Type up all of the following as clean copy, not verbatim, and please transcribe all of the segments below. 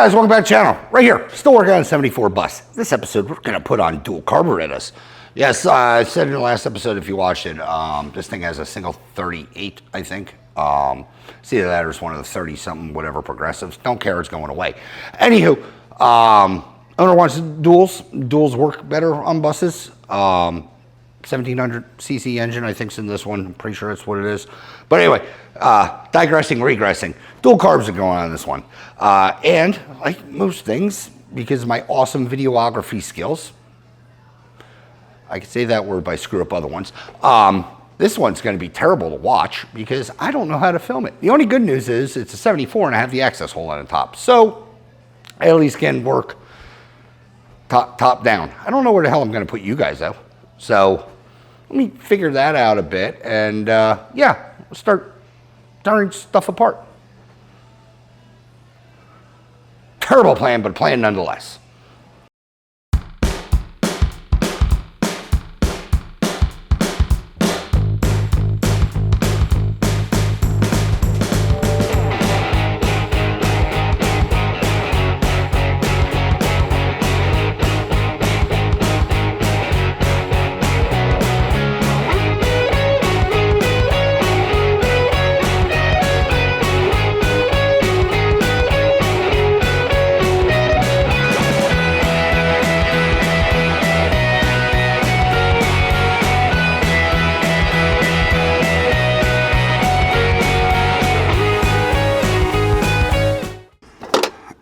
guys, welcome back to the channel. Right here, still working on a 74 bus. This episode, we're going to put on dual carburetors. Yes, I said in the last episode, if you watched it, this thing has a single 38, I think. It's either that or it's one of the 30-something, whatever, progressives. Don't care, it's going away. Anywho, owner wants duals. Duals work better on buses. 1700cc engine, I think, is in this one. I'm pretty sure that's what it is. But anyway, digressing, regressing. Dual carbs are going on this one. And like most things, because of my awesome videography skills, I could say that word, but I screw up other ones. This one's going to be terrible to watch because I don't know how to film it. The only good news is it's a 74 and I have the access hole on the top. So I at least can work top down. I don't know where the hell I'm going to put you guys though. So let me figure that out a bit and yeah, we'll start tearing stuff apart. Terrible plan, but a plan nonetheless.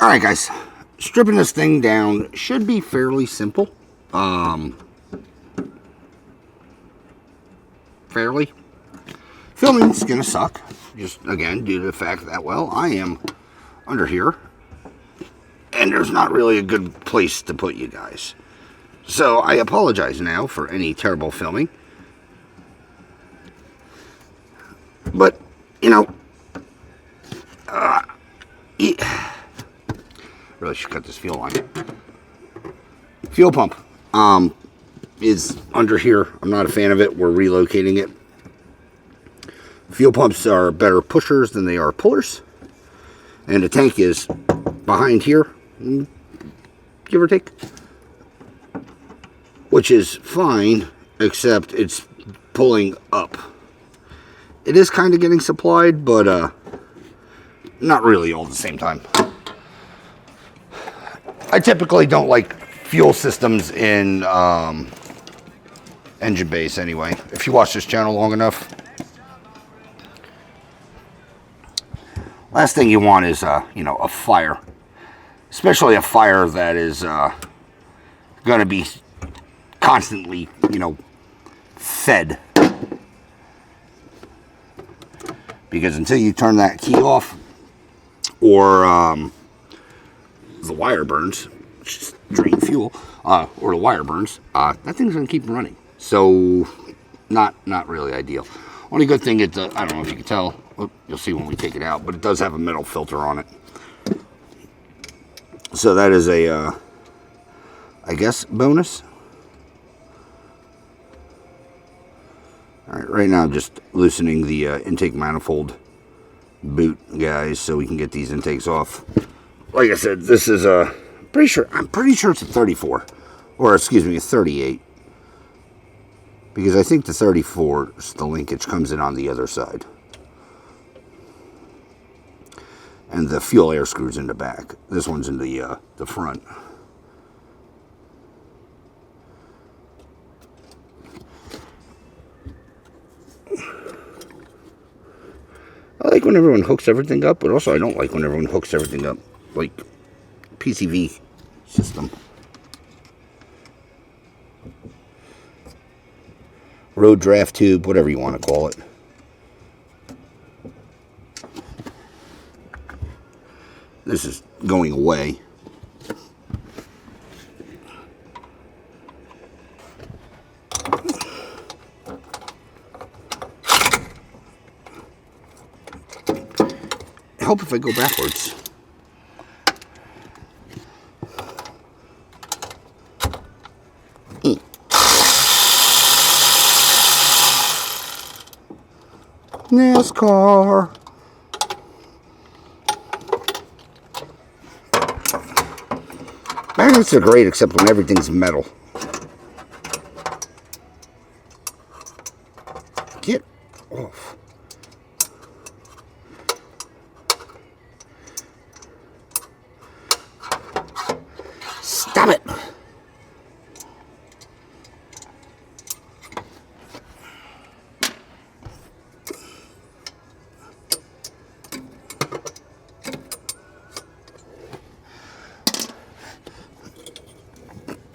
Alright guys, stripping this thing down should be fairly simple. Fairly. Filming's gonna suck, just again due to the fact that, well, I am under here and there's not really a good place to put you guys. So I apologize now for any terrible filming. But, you know, really should cut this fuel line. Fuel pump is under here. I'm not a fan of it. We're relocating it. Fuel pumps are better pushers than they are pullers. And the tank is behind here, give or take. Which is fine, except it's pulling up. It is kind of getting supplied, but not really all at the same time. I typically don't like fuel systems in engine bays anyway. If you watch this channel long enough. Last thing you want is, you know, a fire. Especially a fire that is going to be constantly, you know, fed. Because until you turn that key off, or the wire burns, which is drain fuel, or the wire burns, that thing's going to keep running. So, not really ideal. Only good thing is, I don't know if you can tell, you'll see when we take it out, but it does have a metal filter on it. So that is a, I guess, bonus. Alright, right now I'm just loosening the intake manifold boot, guys, so we can get these intakes off. Like I said, this is I'm pretty sure it's a 34, or excuse me, a 38, because I think the 34, the linkage comes in on the other side, and the fuel air screws in the back. This one's in the front. I like when everyone hooks everything up, but also I don't like when everyone hooks everything up like PCV system. Road draft tube, whatever you want to call it. This is going away. Help if I go backwards. NASCAR. Magnets are great, except when everything's metal. Get off. Stop it.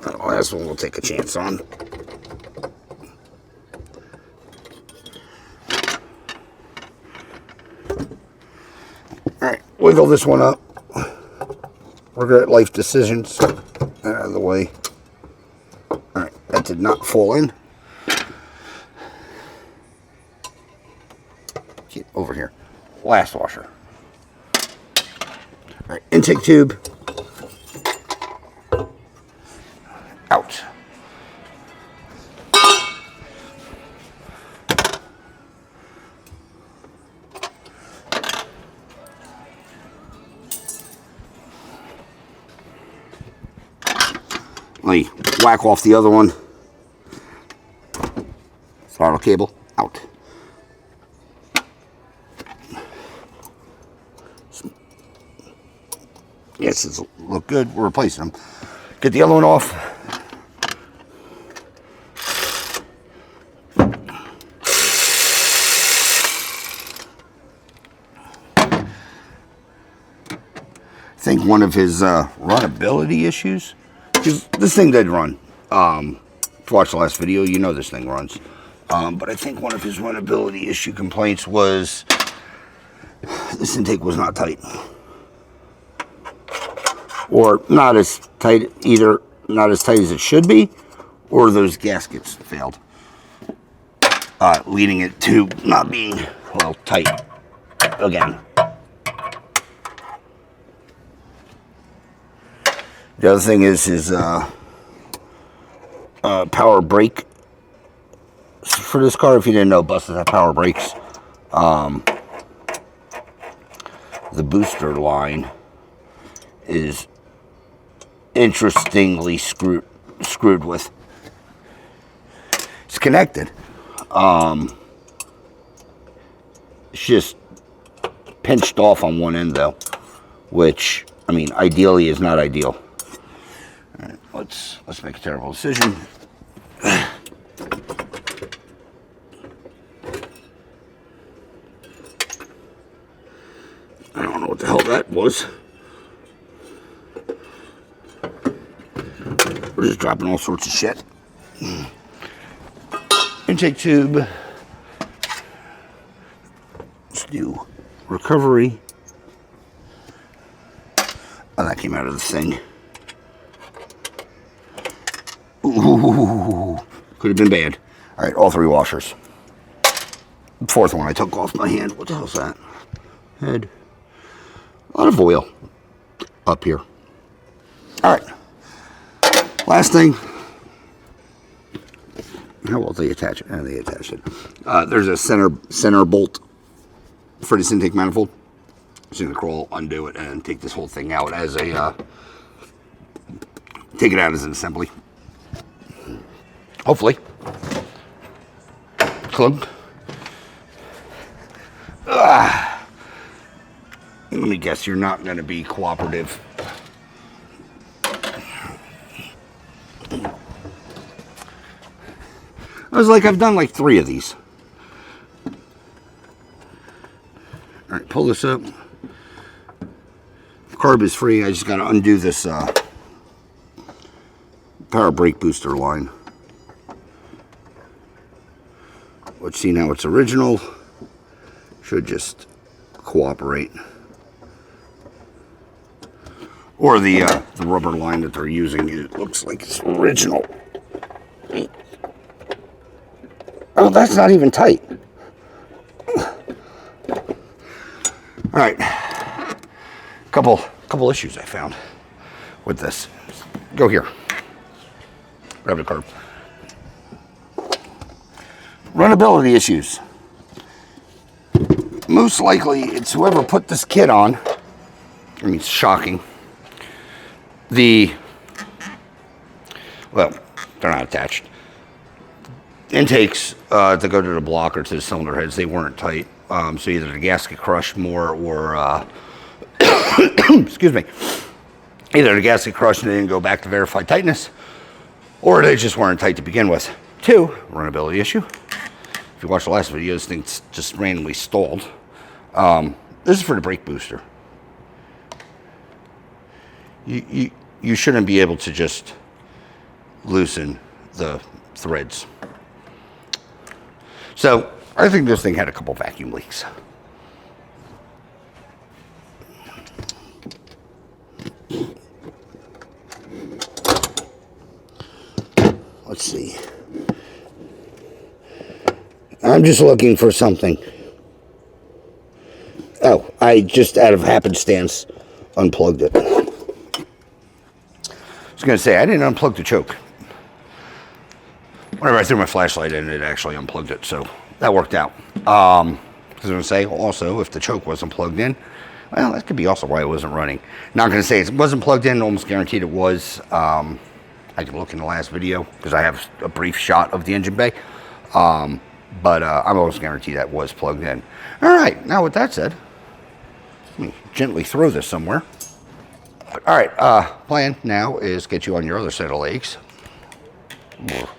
The last one we'll take a chance on. Alright, wiggle this one up. Regret life decisions. Out of the way. Alright, that did not fall in. Get over here. Last washer. Alright, intake tube. Out. Let me whack off the other one. Throttle cable out. Yes, these look good. We're replacing them. Get the other one off. I think one of his runability issues. This thing did run. If you watched the last video, you know this thing runs. But I think one of his runability issue complaints was this intake was not tight. Or not as tight, either not as tight as it should be, or those gaskets failed. Leading it to not being, well, tight again. The other thing is his power brake for this car. If you didn't know, buses have power brakes. The booster line is interestingly screwed with. It's connected. It's just pinched off on one end though, which I mean ideally is not ideal. All right, let's make a terrible decision. I don't know what the hell that was. We're just dropping all sorts of shit. Intake tube. Let's do recovery. Oh, that came out of the thing. Ooh, could have been bad. All right, all three washers. The fourth one I took off my hand. What the hell's that? Head. A lot of oil up here. All right. Last thing. How will they attach it? They attach it. There's a center bolt for this intake manifold. Just gonna crawl, undo it, and take this whole thing out as a take it out as an assembly. Hopefully. Clunk. Let me guess, you're not going to be cooperative. I was like, I've done like 3 of these. All right, pull this up. Carb is free. I just got to undo this power brake booster line. Let's see now, it's original. Should just cooperate. Or the rubber line that they're using, it looks like it's original. Oh, that's not even tight. All right, couple issues I found with this. Go here. Grab the curb. Runability issues. Most likely, it's whoever put this kit on. I mean, it's shocking. The Well, they're not attached. Intakes that go to the block or to the cylinder heads, they weren't tight. So either the gasket crushed more or, excuse me, either the gasket crushed and they didn't go back to verify tightness, or they just weren't tight to begin with. 2, runnability issue. If you watch the last video, this thing's just randomly stalled. This is for the brake booster. You shouldn't be able to just loosen the threads. So I think this thing had a couple vacuum leaks. Let's see. I'm just looking for something. Oh, I just out of happenstance unplugged it. I was going to say, I didn't unplug the choke. Whenever I threw my flashlight in, it actually unplugged it, so that worked out. I was going to say, also, if the choke wasn't plugged in, well, that could be also why it wasn't running. Not going to say it wasn't plugged in, almost guaranteed it was. I can look in the last video, because I have a brief shot of the engine bay. But I'm almost guaranteed that was plugged in. All right, now with that said, let me gently throw this somewhere. All right, plan now is get you on your other set of legs,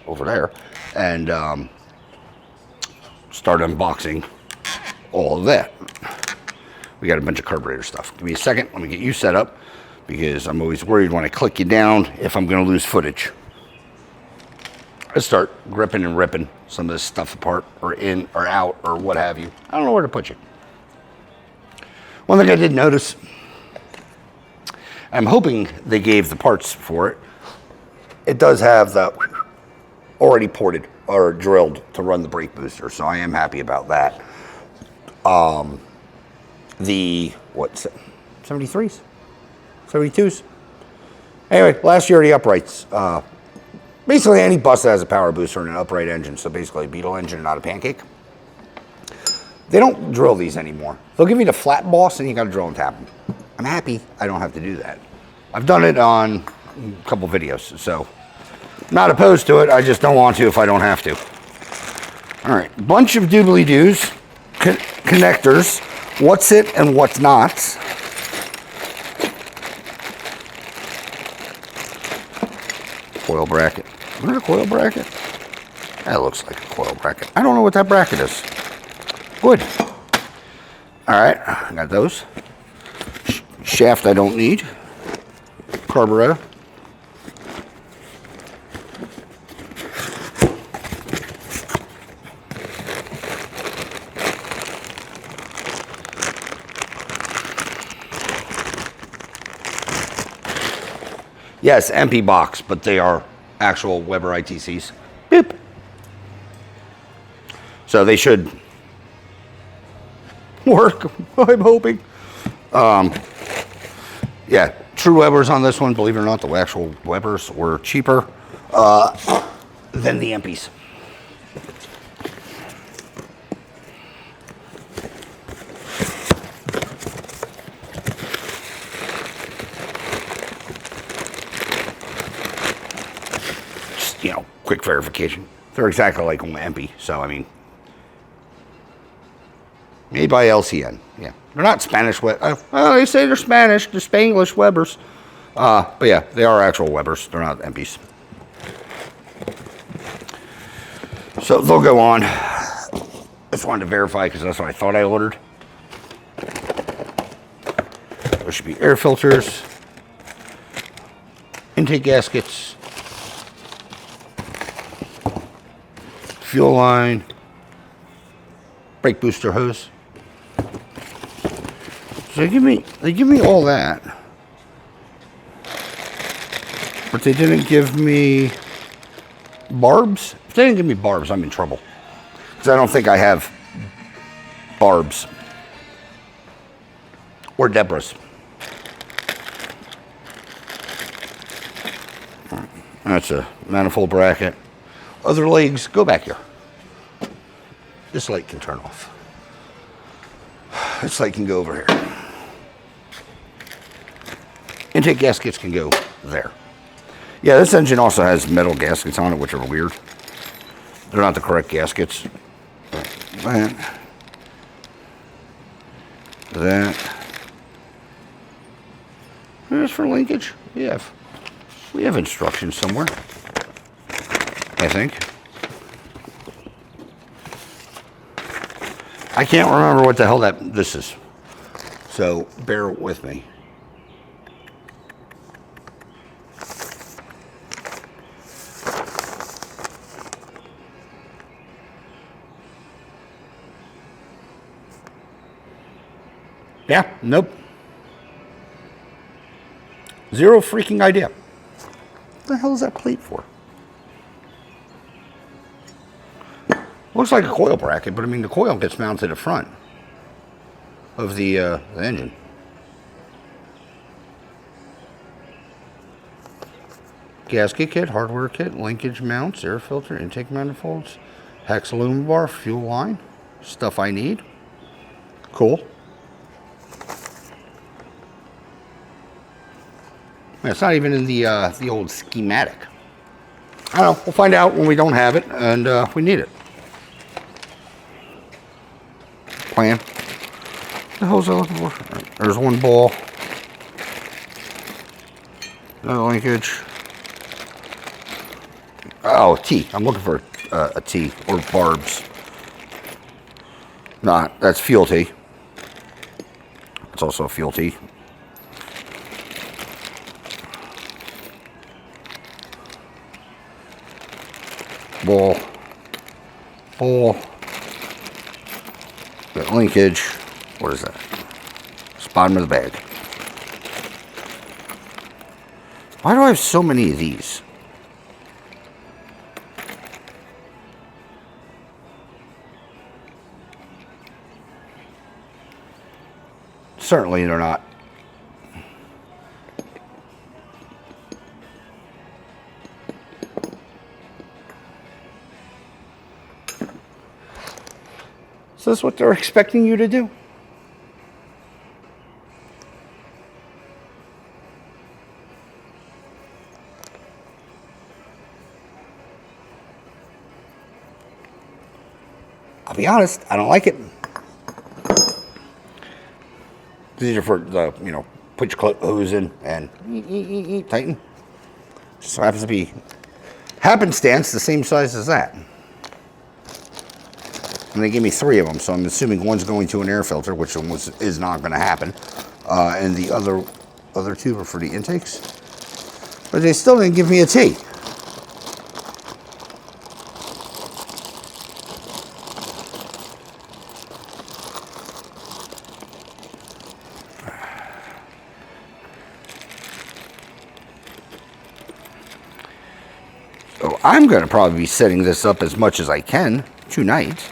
over there, and start unboxing all of that. We got a bunch of carburetor stuff. Give me a second, let me get you set up, because I'm always worried when I click you down if I'm going to lose footage. Let's start gripping and ripping some of this stuff apart, or in or out, or what have you. I don't know where to put you. One thing I did notice, I'm hoping they gave the parts for it. It does have the already ported or drilled to run the brake booster, so I am happy about that. The, what, 73s? 72s? Anyway, last year the uprights. Basically any bus that has a power booster and an upright engine, so basically a Beetle engine, not a pancake. They don't drill these anymore. They'll give you the flat boss and you gotta drill and tap them. I'm happy I don't have to do that. I've done it on a couple videos, so not opposed to it, I just don't want to if I don't have to. All right, bunch of doobly-doos, connectors, what's it and what's not. Coil bracket. Is that a coil bracket? That looks like a coil bracket. I don't know what that bracket is. Good. All right, I got those. Shaft I don't need. Carburetor. Yes, empty box, but they are actual Weber ITCs. Boop. So they should work, I'm hoping. Yeah, true Webers on this one. Believe it or not, the actual Webers were cheaper than the Empies. Just, you know, quick verification. They're exactly like on the Empy, so I mean, made by LCN. Yeah, they're not Spanish. They say they're Spanish. They're Spanglish Webers. But yeah, they are actual Webers. They're not Empis. So they'll go on. Just wanted to verify because that's what I thought I ordered. There should be air filters, intake gaskets, fuel line, brake booster hose. So they give me all that, but they didn't give me barbs. If they didn't give me barbs, I'm in trouble, because I don't think I have barbs or Deborah's. That's a manifold bracket. Other legs, go back here. This light can turn off. This light can go over here. Intake gaskets can go there. Yeah, this engine also has metal gaskets on it, which are weird. They're not the correct gaskets. That. Here's for linkage. We have instructions somewhere, I think. I can't remember what the hell this is, so bear with me. Yeah, nope. Zero freaking idea. What the hell is that plate for? Looks like a coil bracket, but I mean the coil gets mounted to the front of the engine. Gasket kit, hardware kit, linkage mounts, air filter, intake manifolds, hex aluminum bar, fuel line, stuff I need. Cool. It's not even in the old schematic. I don't know. We'll find out when we don't have it and we need it. Plan. What the hell is I looking for? There's one ball. No linkage. Oh, T. I'm looking for a T or barbs. Not. That's fuel T. It's also a fuel T. Ball. Got linkage. What is that? It's bottom of the bag. Why do I have so many of these? Certainly they're not. So that's what they're expecting you to do? I'll be honest, I don't like it. These are for the, put your hose in and tighten. Just so happens to be happenstance the same size as that. And they gave me 3 of them, so I'm assuming one's going to an air filter, which is not going to happen, and the other 2 are for the intakes. But they still didn't give me a T. So I'm going to probably be setting this up as much as I can tonight.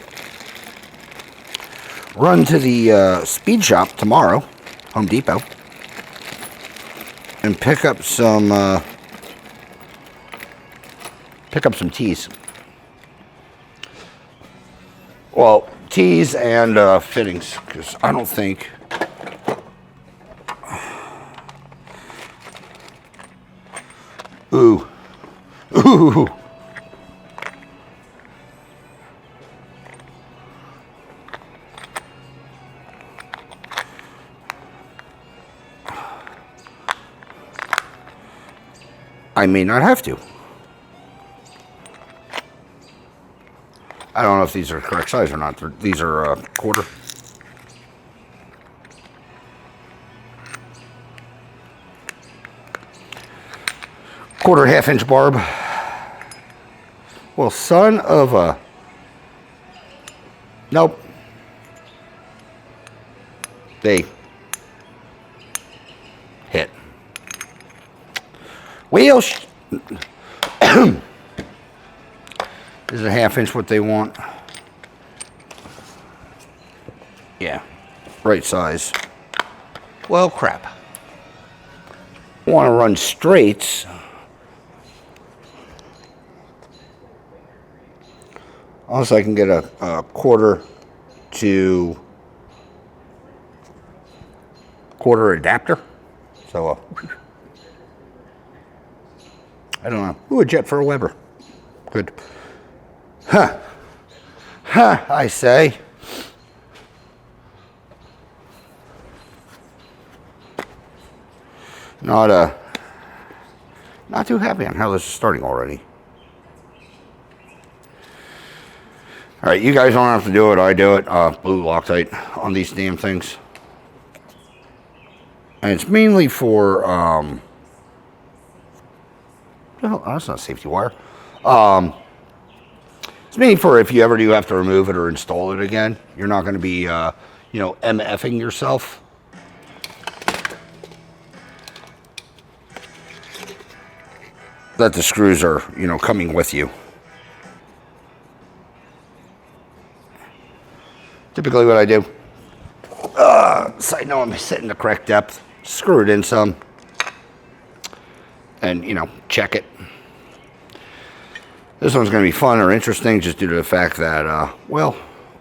Run to the speed shop tomorrow, Home Depot, and pick up some tees. Well, tees and fittings, because I don't think. Ooh. I may not have to. I don't know if these are correct size or not. These are quarter. Quarter half-inch barb. Well, son of a... Nope. They hit. Wheels. This is a half-inch what they want. Yeah, right size. Well, crap. Want to run straights. Also, I can get a quarter adapter. So I don't know. Ooh, a jet for a Weber. Good. Huh. Huh, I say. Not too happy on how this is starting already. All right, you guys don't have to do it. I do it. Blue Loctite on these damn things. And it's mainly for, oh, that's not a safety wire. It's mainly for if you ever do have to remove it or install it again. You're not going to be, you know, MFing yourself. That the screws are, you know, coming with you. Typically what I do, so I know I'm setting the correct depth, screw it in some, and, you know, check it. This one's going to be fun or interesting just due to the fact that, well,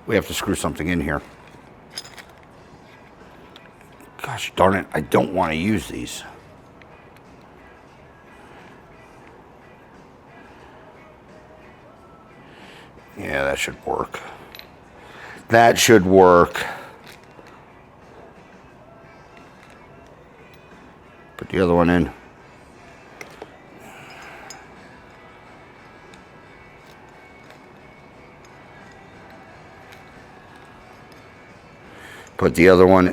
we have to screw something in here. Gosh darn it, I don't want to use these. Yeah, that should work. That should work. Put the other one in. Put the other one.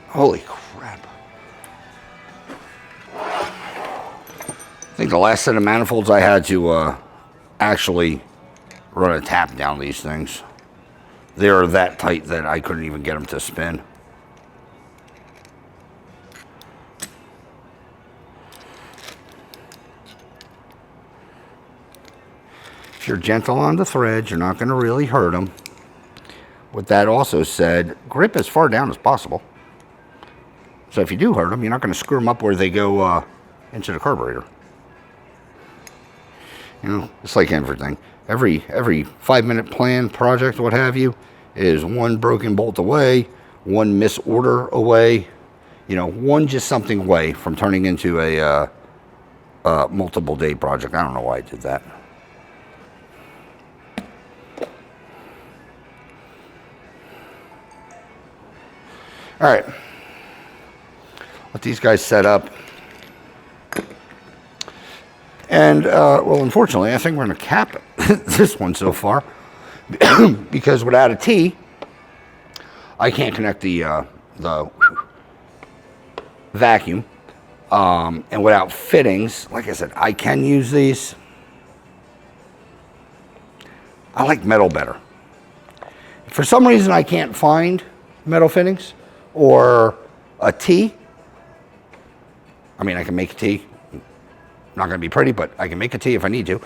Holy crap. I think the last set of manifolds I had to actually run a tap down these things. They're that tight that I couldn't even get them to spin. If you're gentle on the threads, you're not going to really hurt them. With that also said, grip as far down as possible. So if you do hurt them, you're not going to screw them up where they go into the carburetor. You know, it's like everything. Every 5-minute plan, project, what have you, is one broken bolt away, one misorder away, you know, one just something away from turning into a multiple day project. I don't know why I did that. All right, let these guys set up. And, well, unfortunately, I think we're going to cap this one so far. Because without a T, I can't connect the vacuum. And without fittings, like I said, I can use these. I like metal better. For some reason, I can't find metal fittings or a T. I mean, I can make a T. Not going to be pretty, but I can make a T if I need to.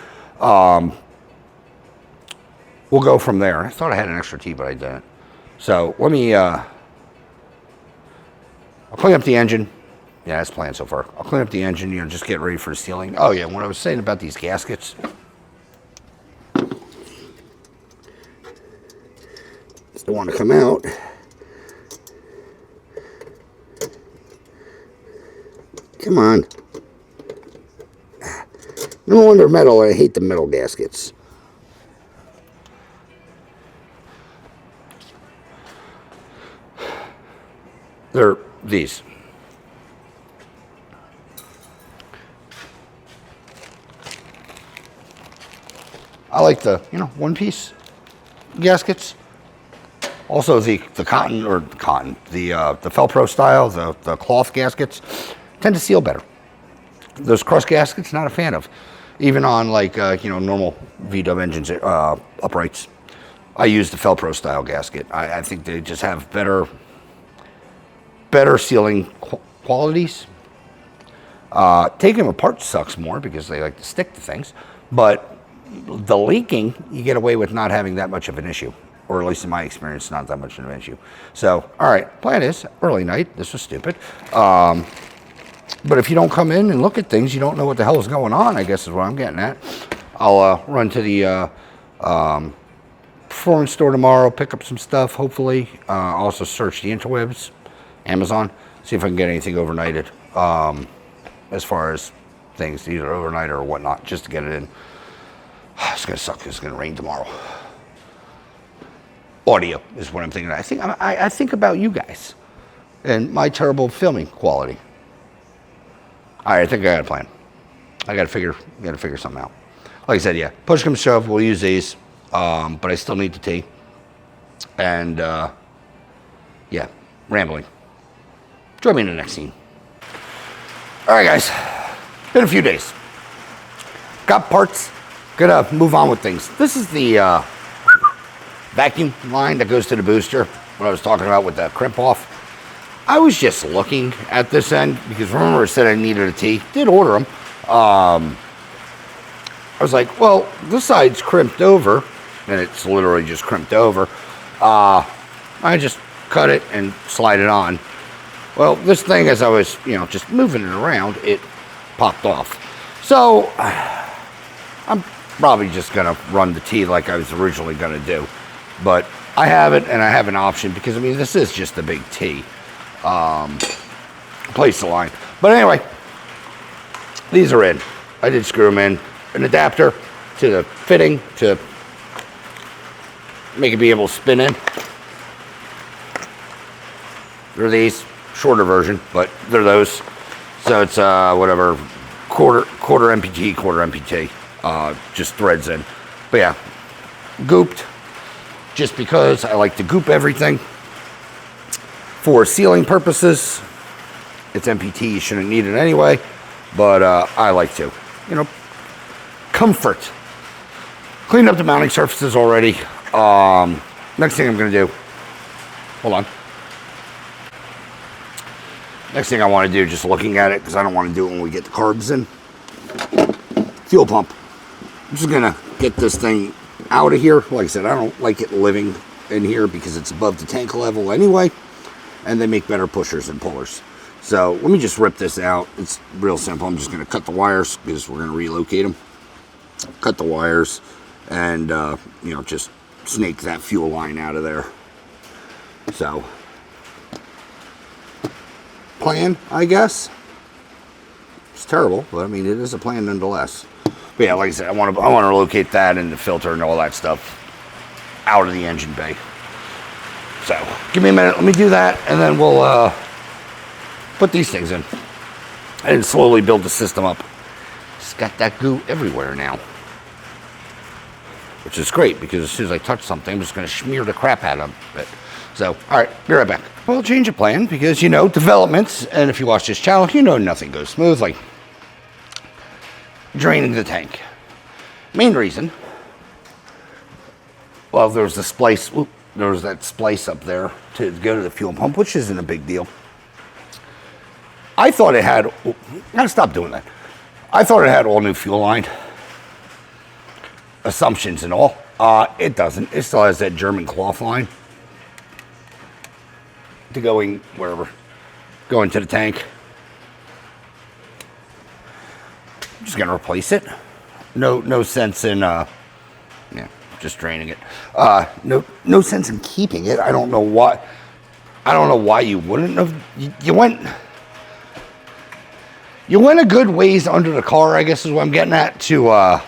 We'll go from there. I thought I had an extra T, but I didn't. So let me, I'll clean up the engine. Yeah, that's planned so far. I'll clean up the engine, you know, just get ready for the sealing. Oh yeah, what I was saying about these gaskets. Still want to come out. Come on. No wonder metal, I hate the metal gaskets. They're these. I like the, you know, one-piece gaskets. Also the cotton, the Felpro style, the cloth gaskets tend to seal better. Those cross gaskets, not a fan of. Even on like, you know, normal V-dub engines, uprights, I use the Felpro style gasket. I think they just have better sealing qualities. Taking them apart sucks more because they like to stick to things, but the leaking, you get away with not having that much of an issue, or at least in my experience, not that much of an issue. So, all right, plan is early night. This was stupid. But if you don't come in and look at things, you don't know what the hell is going on, I guess is what I'm getting at. I'll run to the performance store tomorrow, pick up some stuff, hopefully. Also search the interwebs. Amazon. See if I can get anything overnighted. As far as things, either overnight or whatnot, just to get it in. It's gonna suck. It's gonna rain tomorrow. Audio is what I'm thinking. I think about you guys and my terrible filming quality. All right, I think I got a plan. I gotta figure something out. Like I said, yeah, push comes to shove, we'll use these, but I still need the tea. And yeah, rambling. Join me in the next scene. All right, guys, been a few days. Got parts, gonna move on with things. This is the vacuum line that goes to the booster, what I was talking about with the crimp off. I was just looking at this end, because remember I said I needed a T. Did order them. I was like, well, this side's crimped over, and it's literally just crimped over. I just cut it and slide it on. Well, this thing, as I was, just moving it around, it popped off. So, I'm probably just going to run the T like I was originally going to do. But I have it, and I have an option, because, I mean, this is just a big T. Place the line. But anyway, these are in. I did screw them in. An adapter to the fitting to make it be able to spin in. They're these. Shorter version, but they're those. So it's whatever, quarter MPT, just threads in. But yeah, gooped, just because I like to goop everything. For sealing purposes, it's MPT, you shouldn't need it anyway, but I like to. Comfort. Cleaned up the mounting surfaces already. Next thing I'm gonna do, hold on. Next thing I want to do, just looking at it, because I don't want to do it when we get the carbs in. Fuel pump. I'm just going to get this thing out of here. Like I said, I don't like it living in here because it's above the tank level anyway. And they make better pushers and pullers. So let me just rip this out. It's real simple. I'm just going to cut the wires because we're going to relocate them. Cut the wires and, just snake that fuel line out of there. So... plan, I guess. It's terrible, but I mean it is a plan nonetheless. But yeah, like I said, I want to locate that and the filter and all that stuff out of the engine bay. So give me a minute, let me do that, and then we'll put these things in and slowly build the system up. It's got that goo everywhere now, which is great because as soon as I touch something, I'm just going to smear the crap out of it. So, all right, be right back. Well, change of plan because, developments, and if you watch this channel, nothing goes smoothly. Draining the tank. Main reason, well, there's the splice, there was that splice up there to go to the fuel pump, which isn't a big deal. I thought it had, I gotta stop doing that. I thought it had all new fuel line. Assumptions and all. It doesn't. It still has that German cloth line. To going wherever, going to the tank. I'm just gonna replace it. No sense in just draining it. No sense in keeping it. I don't know why. I don't know why you wouldn't have. You went a good ways under the car, I guess is what I'm getting at, to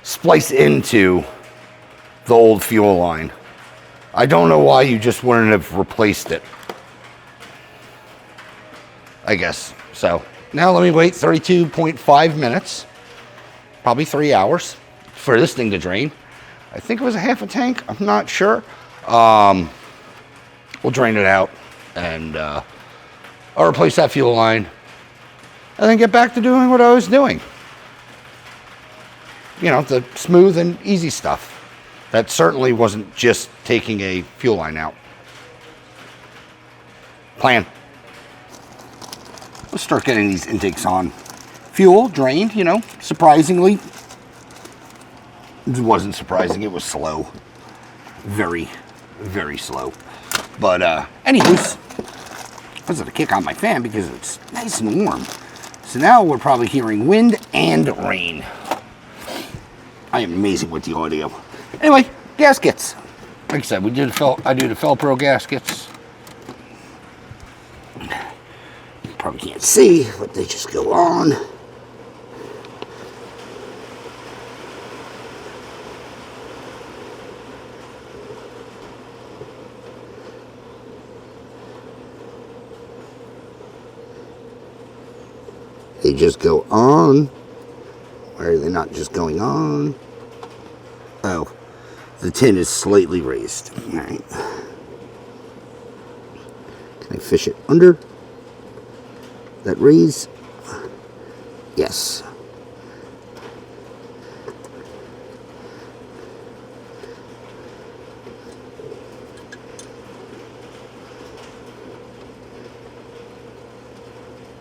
splice into the old fuel line. I don't know why you just wouldn't have replaced it. I guess. So now let me wait 32.5 minutes, probably 3 hours for this thing to drain. I think it was a half a tank. I'm not sure. We'll drain it out and I'll replace that fuel line and then get back to doing what I was doing. The smooth and easy stuff. That certainly wasn't just taking a fuel line out. Plan. Let's start getting these intakes on. Fuel drained, surprisingly. It wasn't surprising, it was slow. Very, very slow. But, anyways, I was going to kick on my fan because it's nice and warm. So now we're probably hearing wind and rain. I am amazing with the audio. Anyway, gaskets. Like I said, I do the Felpro gaskets. probably can't see, but they just go on. They just go on. Why are they not just going on? Oh, the tin is slightly raised. All right. Can I fish it under that raise? Yes.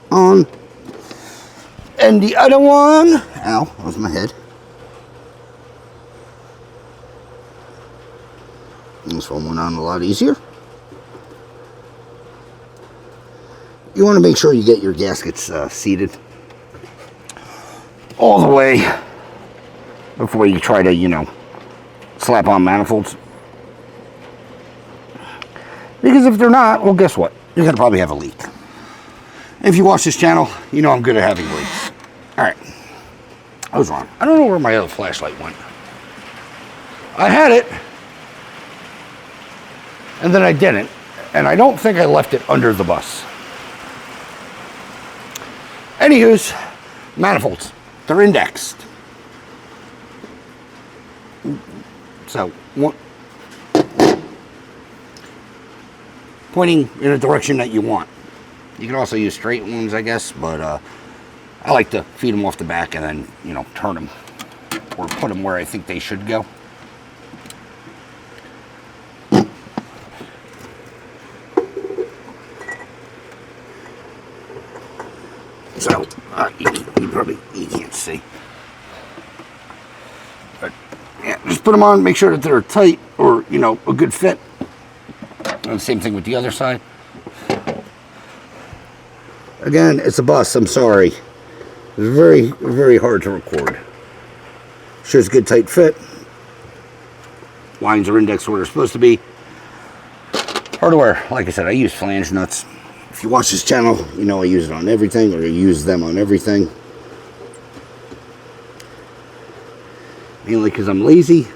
On. And the other one, ow, that was my head. This one went on a lot easier. You want to make sure you get your gaskets seated all the way before you try to, you know, slap on manifolds. Because if they're not, well, guess what? You're going to probably have a leak. If you watch this channel, you know I'm good at having leaks. All right, I was wrong. I don't know where my other flashlight went. I had it, and then I didn't, and I don't think I left it under the bus. Anywho's, manifolds, they're indexed. So, pointing in a direction that you want. You can also use straight ones, I guess, but I like to feed them off the back and then, you know, turn them or put them where I think they should go. So, you can't see. But, yeah, just put them on, make sure that they're tight or, you know, a good fit. And the same thing with the other side. Again, it's a bus, I'm sorry. It's very, very hard to record. Shows good tight fit. Lines are indexed where they're supposed to be. Hardware, like I said, I use flange nuts. If you watch this channel, you know I use it on everything, or I use them on everything. Mainly because I'm lazy.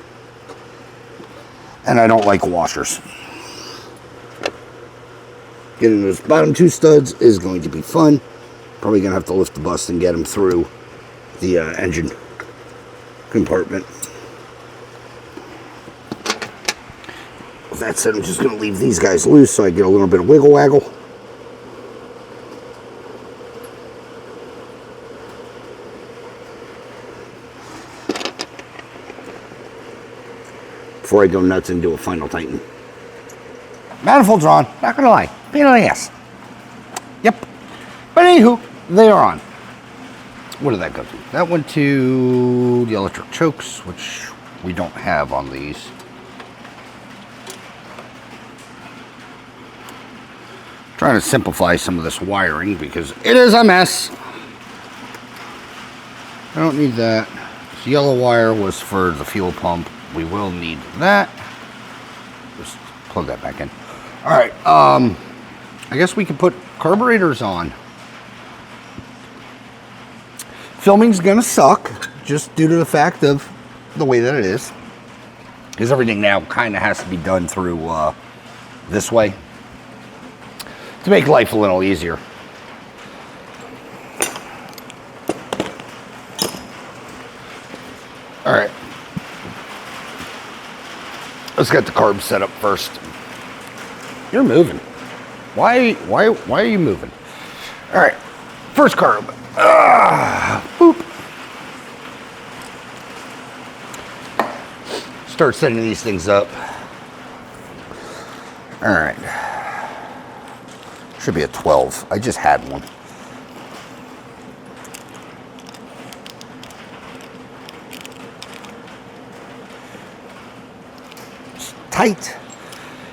And I don't like washers. Getting those bottom two studs is going to be fun. Probably going to have to lift the bus and get them through the engine compartment. With that said, I'm just going to leave these guys loose so I get a little bit of wiggle waggle. Before I go nuts and do a final tighten. Manifolds are on, not going to lie. Pain in the ass. Yep. But anywho, they are on. What did that go to? That went to the electric chokes, which we don't have on these. Trying to simplify some of this wiring because it is a mess. I don't need that. This yellow wire was for the fuel pump. We will need that. Just plug that back in. All right. I guess we can put carburetors on. Filming's gonna suck just due to the fact of the way that it is, because everything now kind of has to be done through this way to make life a little easier. All right, let's get the carb set up first. You're moving. Why are you moving? All right, first carb. Boop. Start setting these things up. All right. Should be a 12. I just had one. It's tight.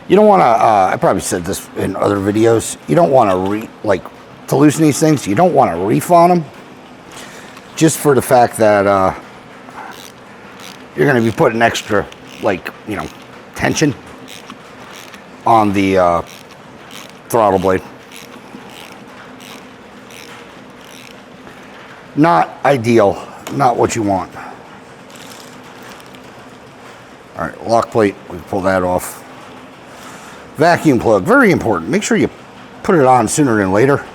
You don't want to, I probably said this in other videos, you don't want to to loosen these things, you don't want to reef on them, just for the fact that you're going to be putting extra, tension on the throttle blade. Not ideal, not what you want. All right, lock plate, we can pull that off. Vacuum plug, very important. Make sure you put it on sooner than later.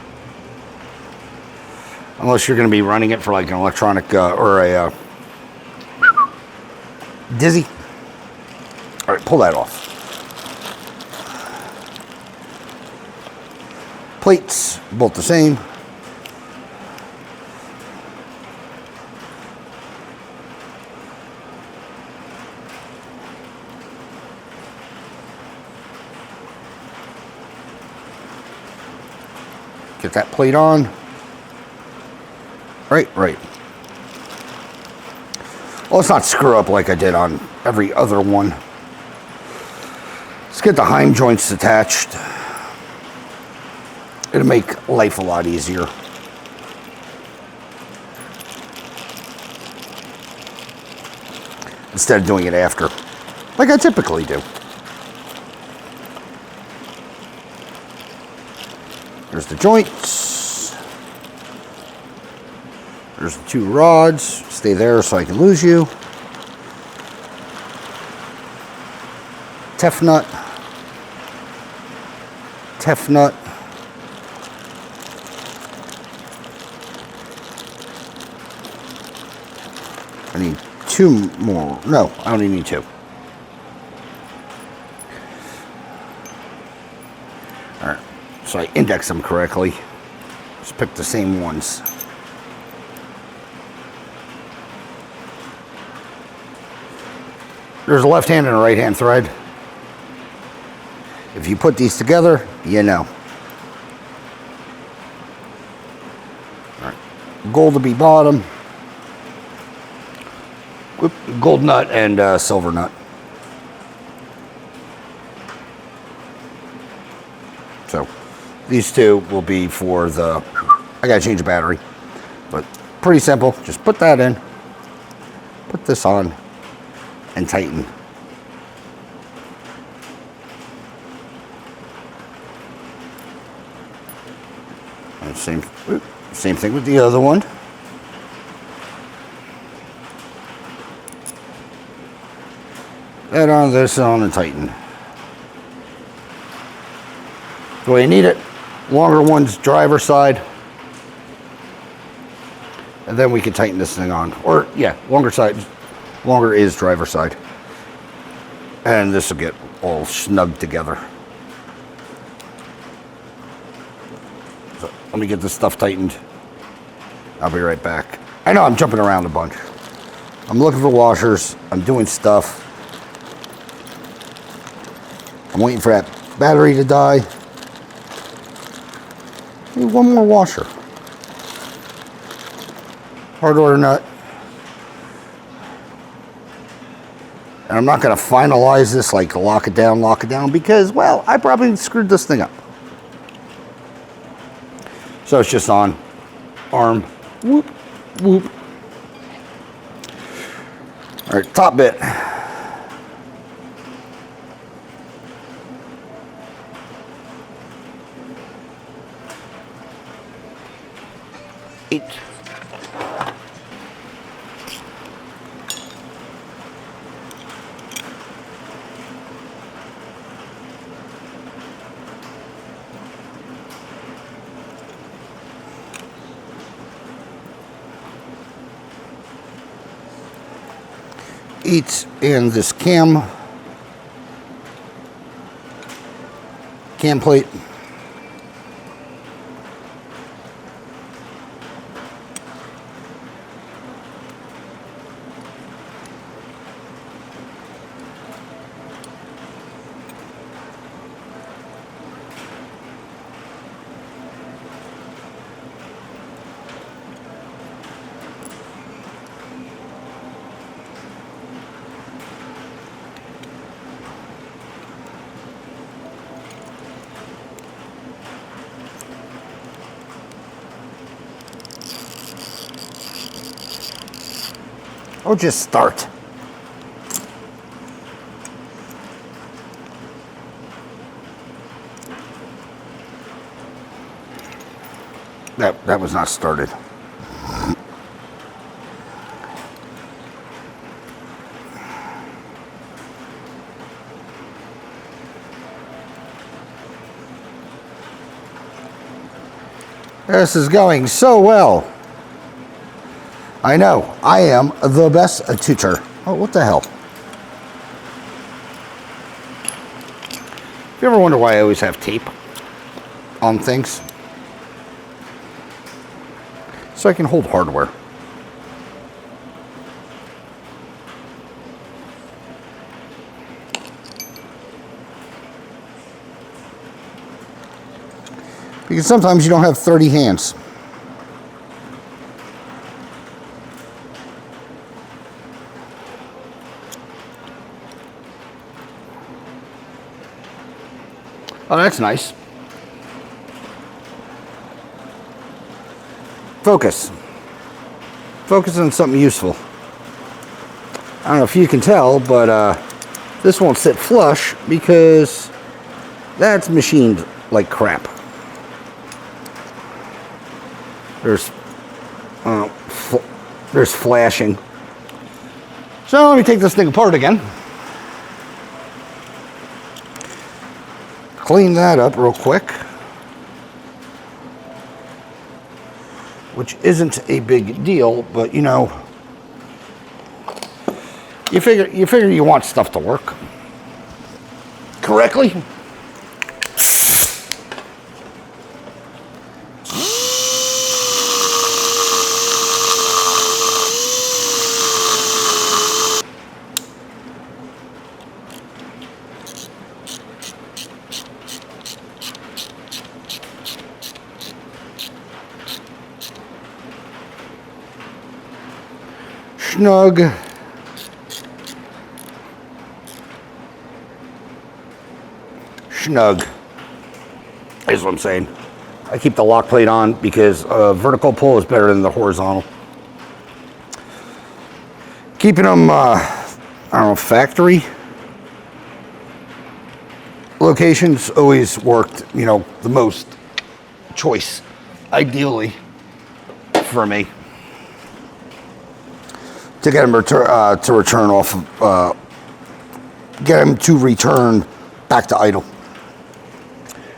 Unless you're going to be running it for like an electronic or a dizzy. All right, pull that off. Plates, both the same. Get that plate on. Right. Well, let's not screw up like I did on every other one. Let's get the Heim joints attached. It'll make life a lot easier. Instead of doing it after, like I typically do. There's the joints. There's the two rods. Stay there so I can lose you. Tef nut. I need two more. No, I only need two. All right, so I index them correctly. Just pick the same ones. There's a left hand and a right hand thread. If you put these together, you know. All right, gold to be bottom. Gold nut and silver nut. So these two will be for the, I gotta change the battery, but pretty simple. Just put that in, put this on, and tighten. And same thing with the other one. That on, this on, and tighten. The way you need it. Longer one's driver side. And then we can tighten this thing on. Or, yeah, longer side. Longer is driver side. And this will get all snug together. So, let me get this stuff tightened. I'll be right back. I know I'm jumping around a bunch. I'm looking for washers. I'm doing stuff. I'm waiting for that battery to die. Need one more washer. Hard order nut. And I'm not going to finalize this, like lock it down, because, well, I probably screwed this thing up. So it's just on. Arm. Whoop, whoop. All right, top bit. Eight in this cam plate. Or just start. That was not started. This is going so well. I know, I am the best tutor. Oh, what the hell? You ever wonder why I always have tape on things? So I can hold hardware. Because sometimes you don't have 30 hands. Oh, that's nice. Focus. Focus on something useful. I don't know if you can tell, but this won't sit flush because that's machined like crap. There's flashing. So let me take this thing apart again. Clean that up real quick. Which isn't a big deal, but you know, you figure you want stuff to work correctly. Snug. Snug is what I'm saying. I keep the lock plate on because vertical pull is better than the horizontal. Keeping them, I don't know, factory locations always worked, you know, the most choice, ideally, for me. To get them to return off, get them to return back to idle.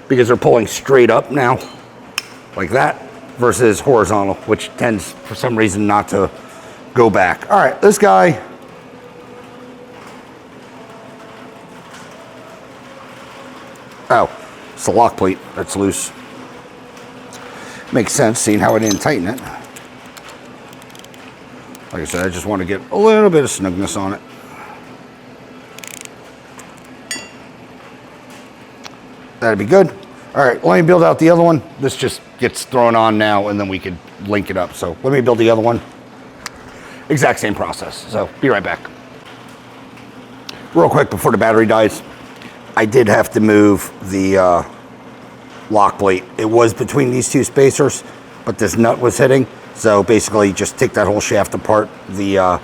Because they're pulling straight up now, like that, versus horizontal, which tends, for some reason, not to go back. All right, this guy. Oh, it's the lock plate that's loose. Makes sense, seeing how I didn't tighten it. Like I said, I just want to get a little bit of snugness on it. That'd be good. All right, let me build out the other one. This just gets thrown on now, and then we could link it up. So let me build the other one. Exact same process. So be right back. Real quick before the battery dies, I did have to move the lock plate. It was between these two spacers, but this nut was hitting. So basically just take that whole shaft apart, the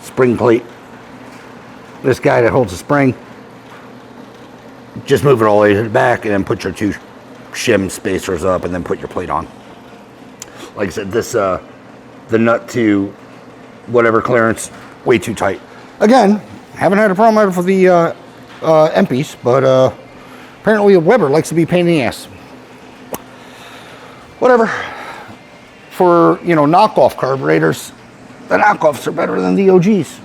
spring plate, this guy that holds the spring, just move it all the way to the back and then put your two shim spacers up and then put your plate on. Like I said, this, the nut to whatever clearance, way too tight. Again, haven't had a problem with the MPs, but apparently a Weber likes to be a pain in the ass. Whatever. For, you know, knockoff carburetors, the knockoffs are better than the OGs.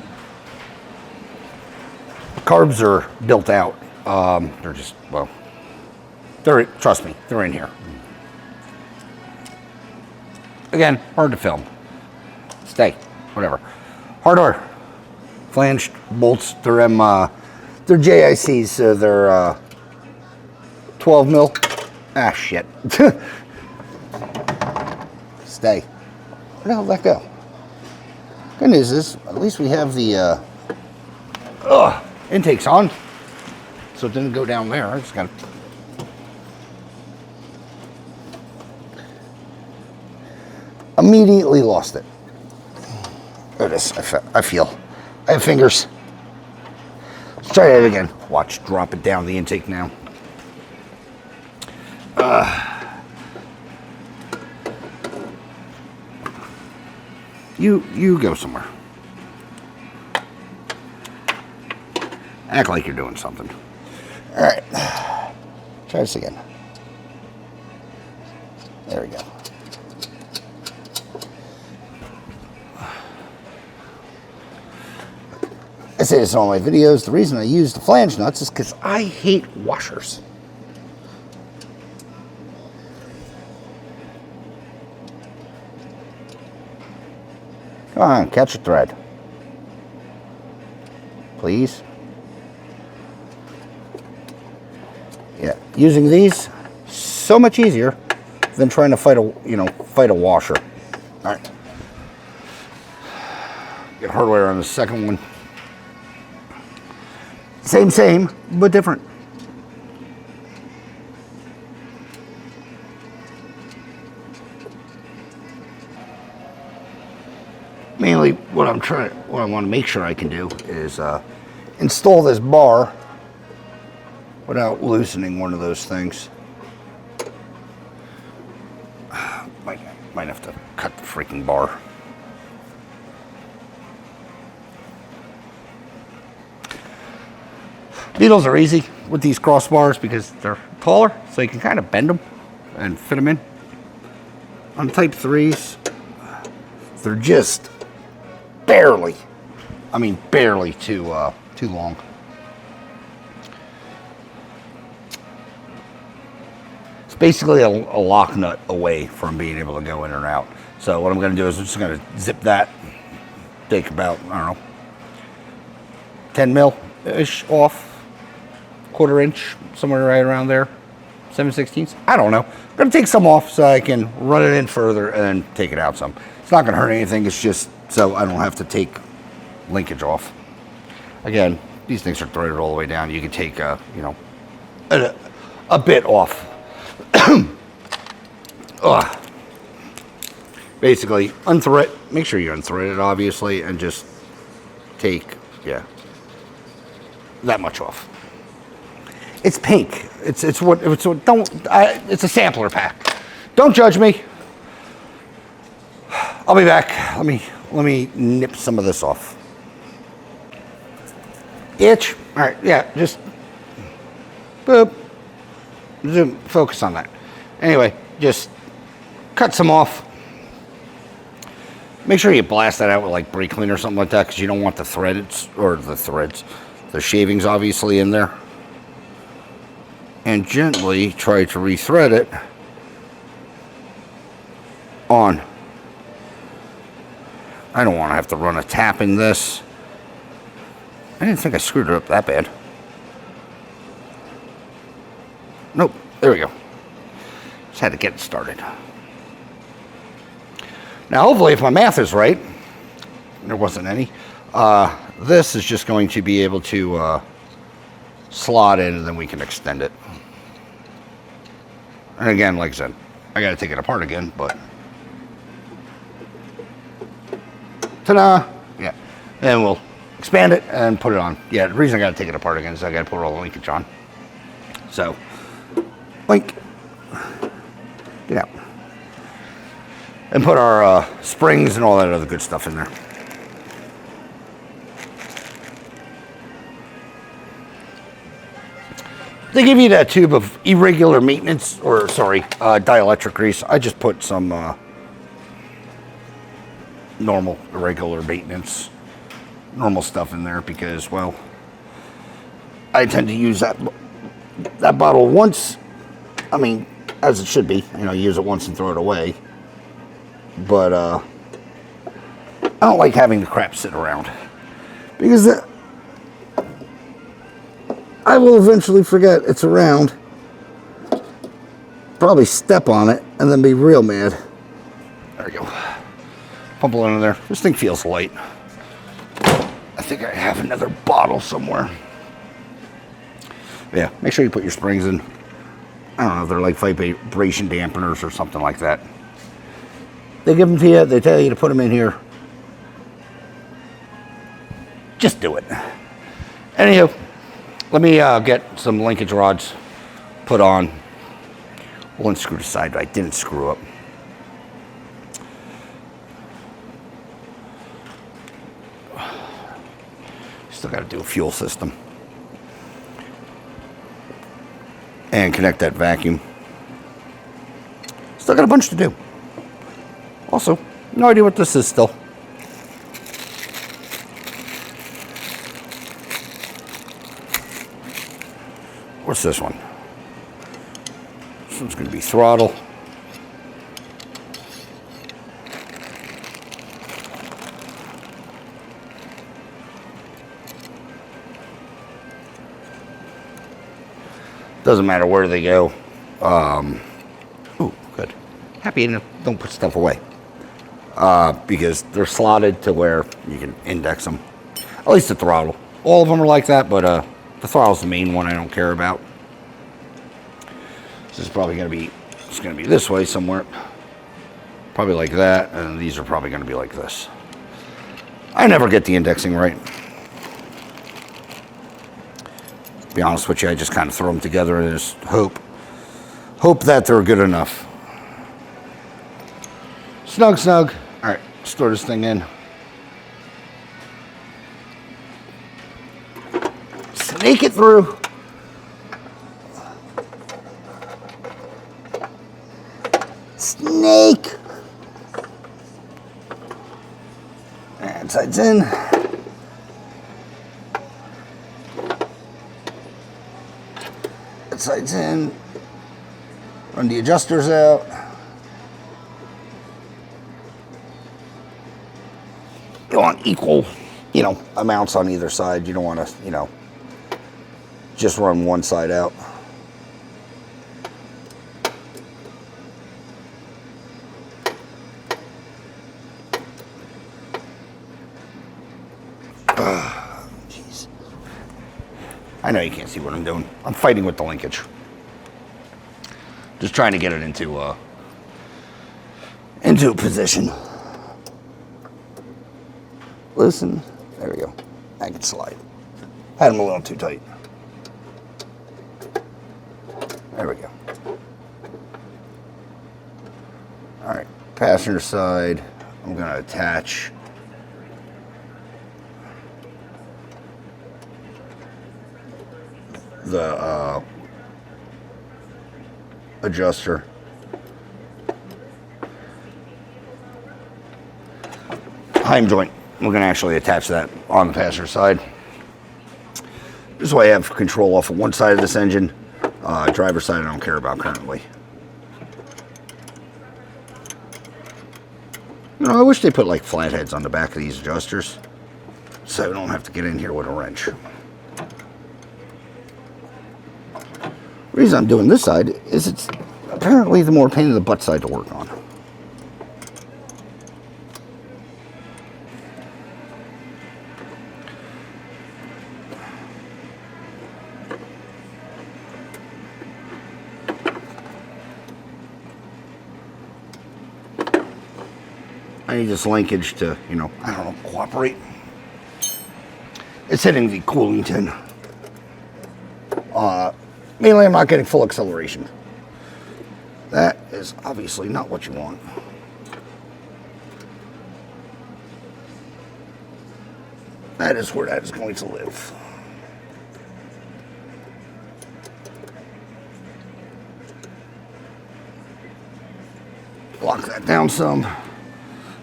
Carbs are built out. They're just, well, trust me, they're in here. Again, hard to film. Stay, whatever. Hardware, flanged bolts. They're they're JICs, so they're 12 mil. Ah, shit. Stay. Where the hell did that go? Good news is, at least we have the intakes on, so it didn't go down there. I just got to. Immediately lost it. There it is. I feel. I have fingers. Let's try that again. Watch, drop it down the intake now. You go somewhere. Act like you're doing something. All right. Try this again. There we go. say this in all my videos. The reason I use the flange nuts is because I hate washers. Come on, catch a thread. Please. Yeah, using these, so much easier than trying to fight a washer. All right. Get hardware on the second one. Same, but different. Mainly, what I want to make sure I can do is install this bar without loosening one of those things. Might have to cut the freaking bar. Needles are easy with these crossbars because they're taller, so you can kind of bend them and fit them in. On Type 3s, they're just barely too long. It's basically a lock nut away from being able to go in and out. So what I'm going to do is I'm just going to zip that, take about, I don't know, 10 mil-ish off. Quarter inch, somewhere right around there, 7/16. I don't know. I'm gonna take some off so I can run it in further and then take it out some. It's not gonna hurt anything. It's just so I don't have to take linkage off. Again, these things are threaded all the way down. You can take a bit off. Basically, unthread. Make sure you unthread it, obviously, and just take that much off. It's pink. It's a sampler pack. Don't judge me. I'll be back. Let me nip some of this off. Itch. All right. Yeah. Just boop. Zoom. Focus on that. Anyway, just cut some off. Make sure you blast that out with like brake cleaner or something like that because you don't want the the shavings obviously in there. And gently try to rethread it on. I don't want to have to run a tap in this. I didn't think I screwed it up that bad. Nope, there we go. Just had to get it started. Now hopefully if my math is right, there wasn't any, this is just going to be able to slot in and then we can extend it. And again, like I said, I got to take it apart again, but ta-da! Yeah, and we'll expand it and put it on. Yeah, the reason I got to take it apart again is I got to put all the linkage on. So, link, get out, and put our springs and all that other good stuff in there. They give you that tube of irregular maintenance, or sorry, dielectric grease. I just put some normal, irregular maintenance, normal stuff in there because, well, I tend to use that bottle once. I mean, as it should be. You know, use it once and throw it away. But I don't like having the crap sit around because I will eventually forget it's around, probably step on it, and then be real mad. There we go. Pump it in there. This thing feels light. I think I have another bottle somewhere. Yeah, make sure you put your springs in. I don't know, they're like vibration dampeners or something like that. They give them to you, they tell you to put them in here. Just do it. Anywho, let me get some linkage rods put on. We'll unscrew the side, but I didn't screw up. Still got to do a fuel system. And connect that vacuum. Still got a bunch to do. Also, no idea what this is still. what's this one? This one's going to be throttle. Doesn't matter where they go. Ooh, good. Happy I don't put stuff away. Because they're slotted to where you can index them. At least the throttle. All of them are like that, but the throttle's the main one I don't care about. This is probably going to be, it's going to be this way somewhere. Probably like that, and these are probably going to be like this. I never get the indexing right. To be honest with you, I just kind of throw them together and just hope that they're good enough. Snug, snug. All right, store this thing in. Snake it through. Snake. And sides in. Sides in. Run the adjusters out. You want equal, amounts on either side. You don't want to, just run one side out. Jeez. I know you can't see what I'm doing. I'm fighting with the linkage. Just trying to get it into position. Listen, there we go. I can slide. Had them a little too tight. There we go. All right, passenger side. I'm going to attach the adjuster. Heim joint. We're going to actually attach that on the passenger side. This way I have control off of one side of this engine. Driver's side I don't care about currently. I wish they put like flatheads on the back of these adjusters so I don't have to get in here with a wrench. The reason I'm doing this side is it's apparently the more pain in the butt side to work on. I need this linkage to, I don't know, cooperate. It's hitting the cooling tin. Mainly I'm not getting full acceleration. That is obviously not what you want. That is where that is going to live. Lock that down some.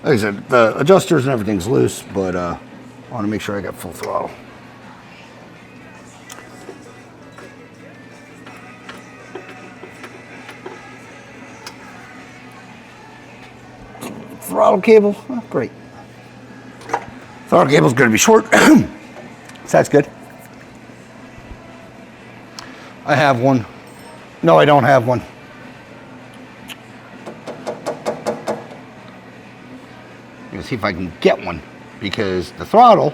Like I said, the adjusters and everything's loose, but I want to make sure I got full throttle. Throttle cable, oh, great. Throttle cable's going to be short, so that's good. I have one. No, I don't have one. See if I can get one, because the throttle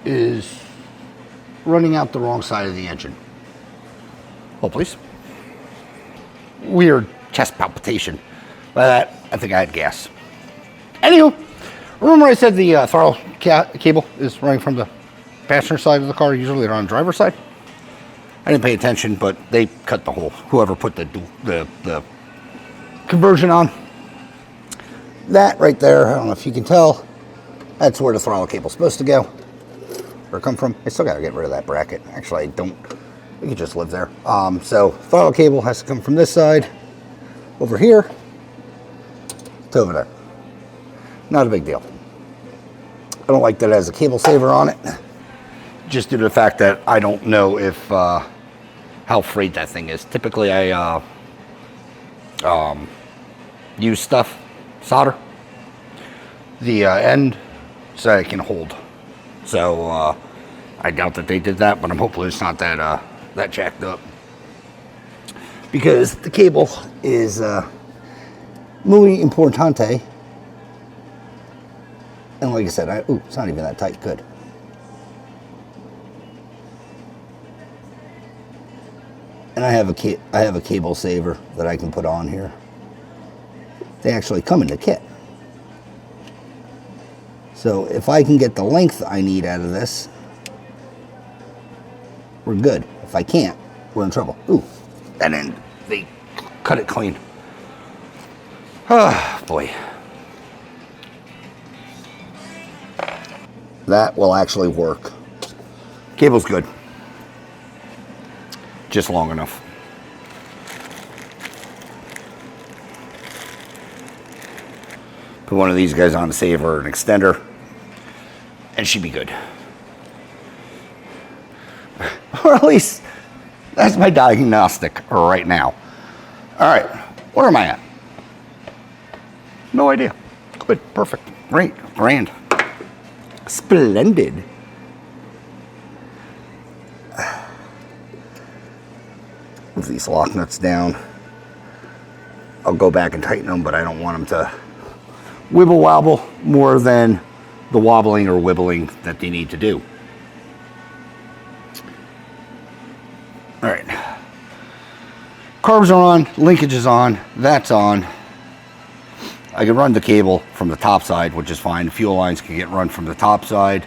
is running out the wrong side of the engine. Hold please. Weird chest palpitation. By that, I think I had gas. Anywho, remember I said the throttle cable is running from the passenger side of the car? Usually they're on the driver's side. I didn't pay attention, but they cut the hole. Whoever put the conversion on. That right there, I don't know if you can tell, that's where the throttle cable's supposed to go. Where it come from. I still got to get rid of that bracket. Actually, I don't. We could just live there. So throttle cable has to come from this side over here to over there. Not a big deal. I don't like that it has a cable saver on it. just due to the fact that I don't know if how frayed that thing is. Typically, I use solder the end so I can hold. So I doubt that they did that, but I'm hoping it's not that that jacked up, because the cable is muy importante. And like I said, it's not even that tight. Good. And I have a cable saver that I can put on here. They actually come in the kit. So if I can get the length I need out of this, we're good. If I can't, we're in trouble. Ooh, and then they cut it clean. Oh, boy. That will actually work. Cable's good. Just long enough. Put one of these guys on the saver, an extender, and she'd be good. Or at least that's my diagnostic right now. All right, where am I at? No idea. Good, perfect, great, grand, splendid. Move these lock nuts down. I'll go back and tighten them, but I don't want them to wibble wobble more than the wobbling or wibbling that they need to do. All right, carbs are on, linkage is on, that's on. I can run the cable from the top side, which is fine. Fuel lines can get run from the top side.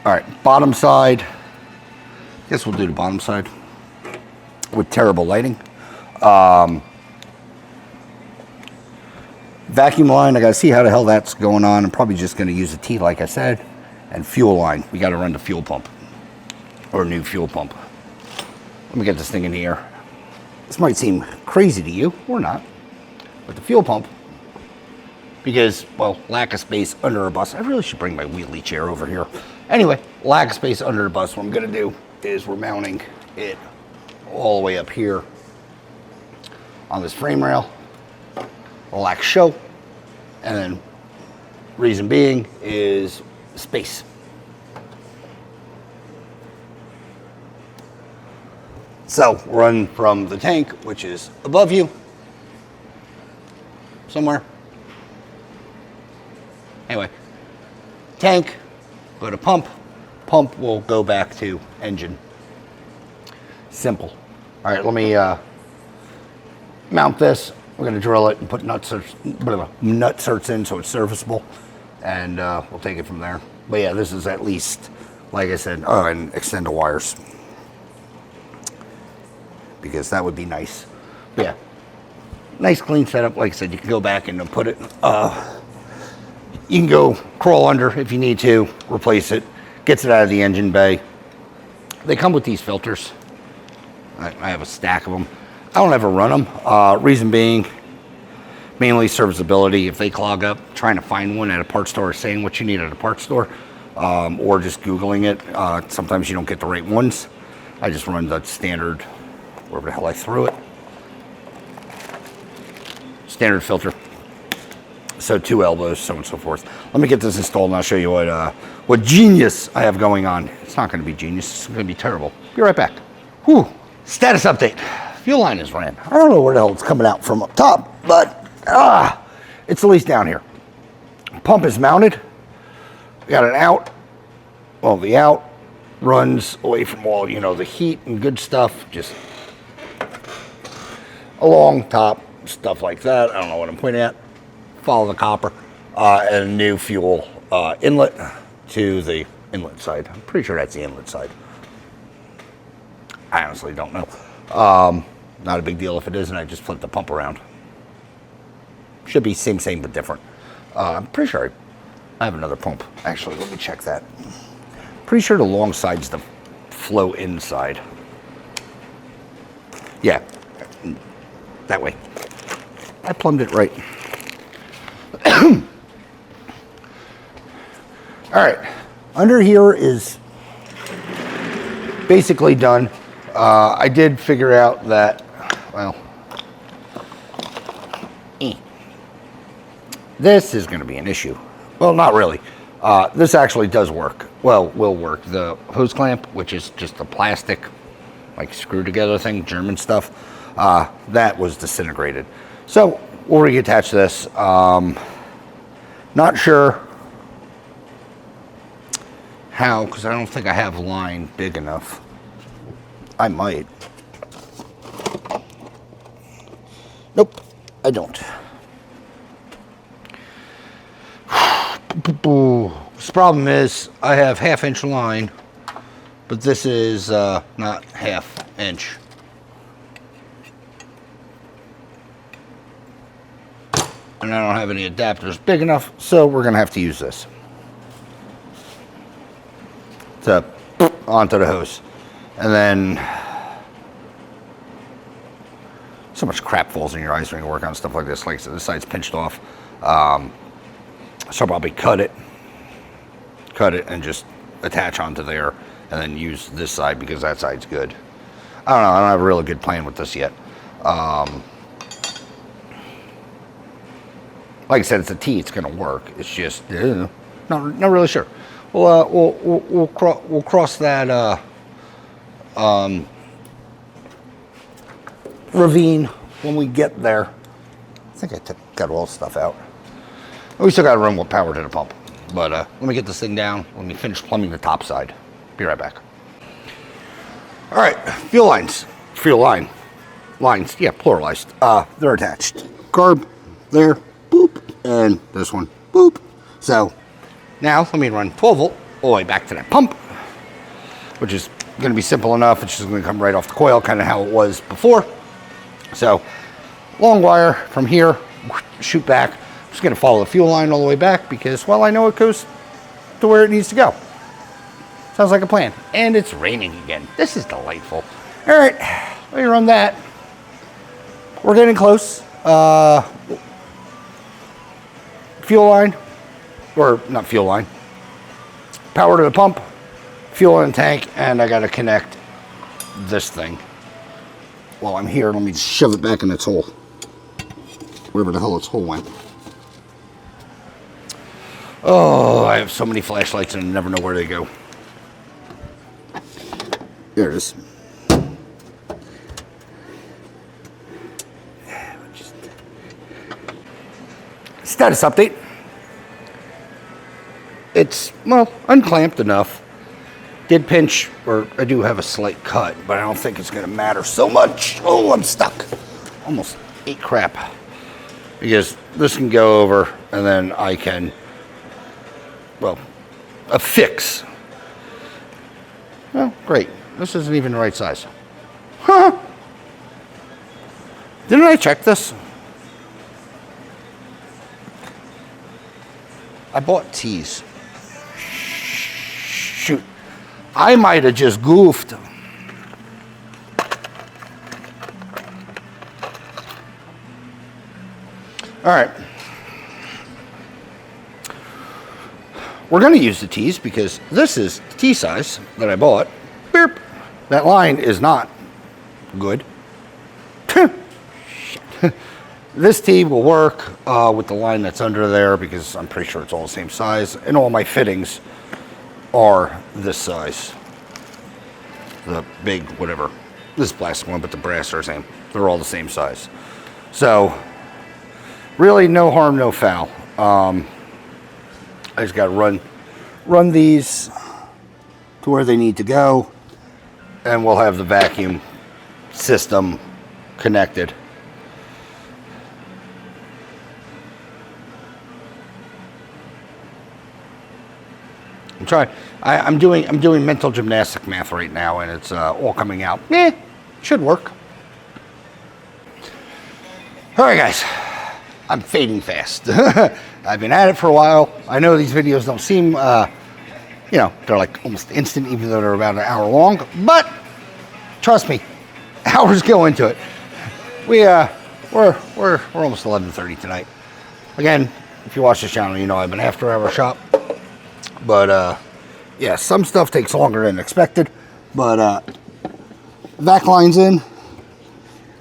All right, bottom side. Guess we'll do the bottom side with terrible lighting. Vacuum line, I gotta see how the hell that's going on. I'm probably just gonna use a T like I said. And fuel line, we gotta run the fuel pump, or new fuel pump. Let me get this thing in the air. This might seem crazy to you, or not, but the fuel pump, because, well, lack of space under a bus. I really should bring my wheelie chair over here. Anyway, lack of space under the bus. What I'm gonna do is we're mounting it all the way up here on this frame rail. Lack show, and then reason being is space. So run from the tank, which is above you somewhere. Anyway, tank, go to pump, pump will go back to engine. Simple. All right, let me mount this. We're going to drill it and put nut certs in so it's serviceable, and we'll take it from there. But yeah, this is at least, like I said, and extend the wires, because that would be nice. But yeah, nice clean setup. Like I said, you can go back and put it, you can go crawl under if you need to, replace it, gets it out of the engine bay. They come with these filters. I have a stack of them. I don't ever run them. Reason being, mainly serviceability. If they clog up, trying to find one at a parts store, saying what you need at a parts store, or just Googling it. Sometimes you don't get the right ones. I just run the standard, wherever the hell I threw it. Standard filter. So 2 elbows, so on and so forth. Let me get this installed and I'll show you what genius I have going on. It's not going to be genius. It's going to be terrible. Be right back. Whew. Status update. Fuel line is ran. I don't know where the hell it's coming out from up top, but it's at least down here. Pump is mounted. We got an out. Well, the out runs away from all, the heat and good stuff, just along top, stuff like that. I don't know what I'm pointing at. Follow the copper, and a new fuel inlet to the inlet side. I'm pretty sure that's the inlet side. I honestly don't know. Not a big deal if it isn't. I just flip the pump around. Should be same, but different. I'm pretty sure I have another pump. Actually, let me check that. Pretty sure the long side's the flow inside. Yeah, that way. I plumbed it right. All right, under here is basically done. I did figure out that, well, this is going to be an issue. Well, not really. This actually does work. Well, will work. The hose clamp, which is just a plastic, like screw together thing, German stuff, that was disintegrated. So we'll reattach this. Not sure how, because I don't think I have line big enough. I might. Nope, I don't. This problem is I have 1/2 inch line, but this is not 1/2 inch. And I don't have any adapters big enough, so we're gonna have to use this to onto the hose. And then so much crap falls in your eyes when you work on stuff like this. Like I said, this side's pinched off. So I'll probably cut it and just attach onto there, and then use this side because that side's good. I don't know. I don't have a really good plan with this yet. Like I said, it's a T. It's going to work. It's just not really sure. We'll cross that ravine when we get there. I think I got all the stuff out. We still got to run with power to the pump. But let me get this thing down. Let me finish plumbing the top side. Be right back. All right, fuel lines. Lines, yeah, pluralized. They're attached. Carb, there, boop, and this one, boop. So now let me run 12 volt all the way back to that pump, which is going to be simple enough. It's just going to come right off the coil, kind of how it was before. So long wire from here, shoot back. I'm just going to follow the fuel line all the way back because, well, I know it goes to where it needs to go. Sounds like a plan. And it's raining again. This is delightful. All right, let me run that. We're getting close. Fuel line, or not fuel line, power to the pump, fuel in the tank, and I got to connect this thing. While I'm here, let me just shove it back in its hole. Wherever the hell its hole went. Oh, I have so many flashlights and I never know where they go. There it is. Status update. It's, well, unclamped enough. Did pinch, or I do have a slight cut, but I don't think it's going to matter so much. Oh, I'm stuck. Almost ate crap. Because this can go over, and then I can, well, affix. Well, great. This isn't even the right size. Huh? Didn't I check this? I bought tees. Shoot. I might have just goofed. All right. We're going to use the tees because this is the T size that I bought. Beep. That line is not good. This tee will work with the line that's under there because I'm pretty sure it's all the same size. And all my fittings are this size. The big, whatever. This plastic one, but the brass are the same. They're all the same size. So, really no harm, no foul. I just got to run these to where they need to go. And we'll have the vacuum system connected. I'm doing mental gymnastic math right now, and it's all coming out. Should work. All right, guys, I'm fading fast. I've been at it for a while. I know these videos don't seem, they're like almost instant, even though they're about an hour long. But trust me, hours go into it. We're almost 11:30 tonight. Again, if you watch this channel, you know I'm an after-hour shop. But, yeah, some stuff takes longer than expected. But vac lines in,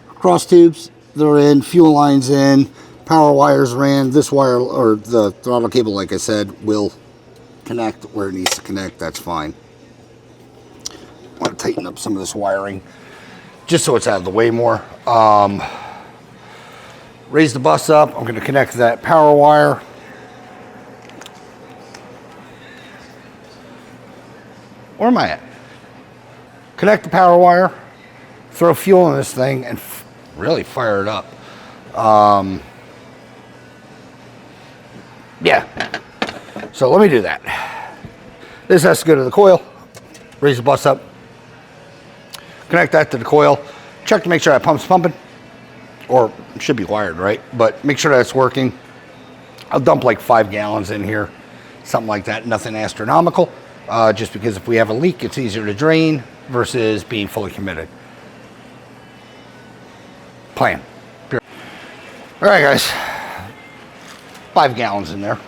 cross tubes, they're in, fuel lines in, power wires ran. This wire, or the throttle cable, like I said, will connect where it needs to connect. That's fine. I want to tighten up some of this wiring just so it's out of the way more. Raise the bus up. I'm going to connect that power wire. Where am I at? Connect the power wire, throw fuel in this thing, and really fire it up. Yeah. So let me do that. This has to go to the coil. Raise the bus up. Connect that to the coil. Check to make sure that pump's pumping. Or it should be wired, right? But make sure that it's working. I'll dump like 5 gallons in here. Something like that. Nothing astronomical. Just because if we have a leak, it's easier to drain versus being fully committed. Plan. All right, guys. 5 gallons in there.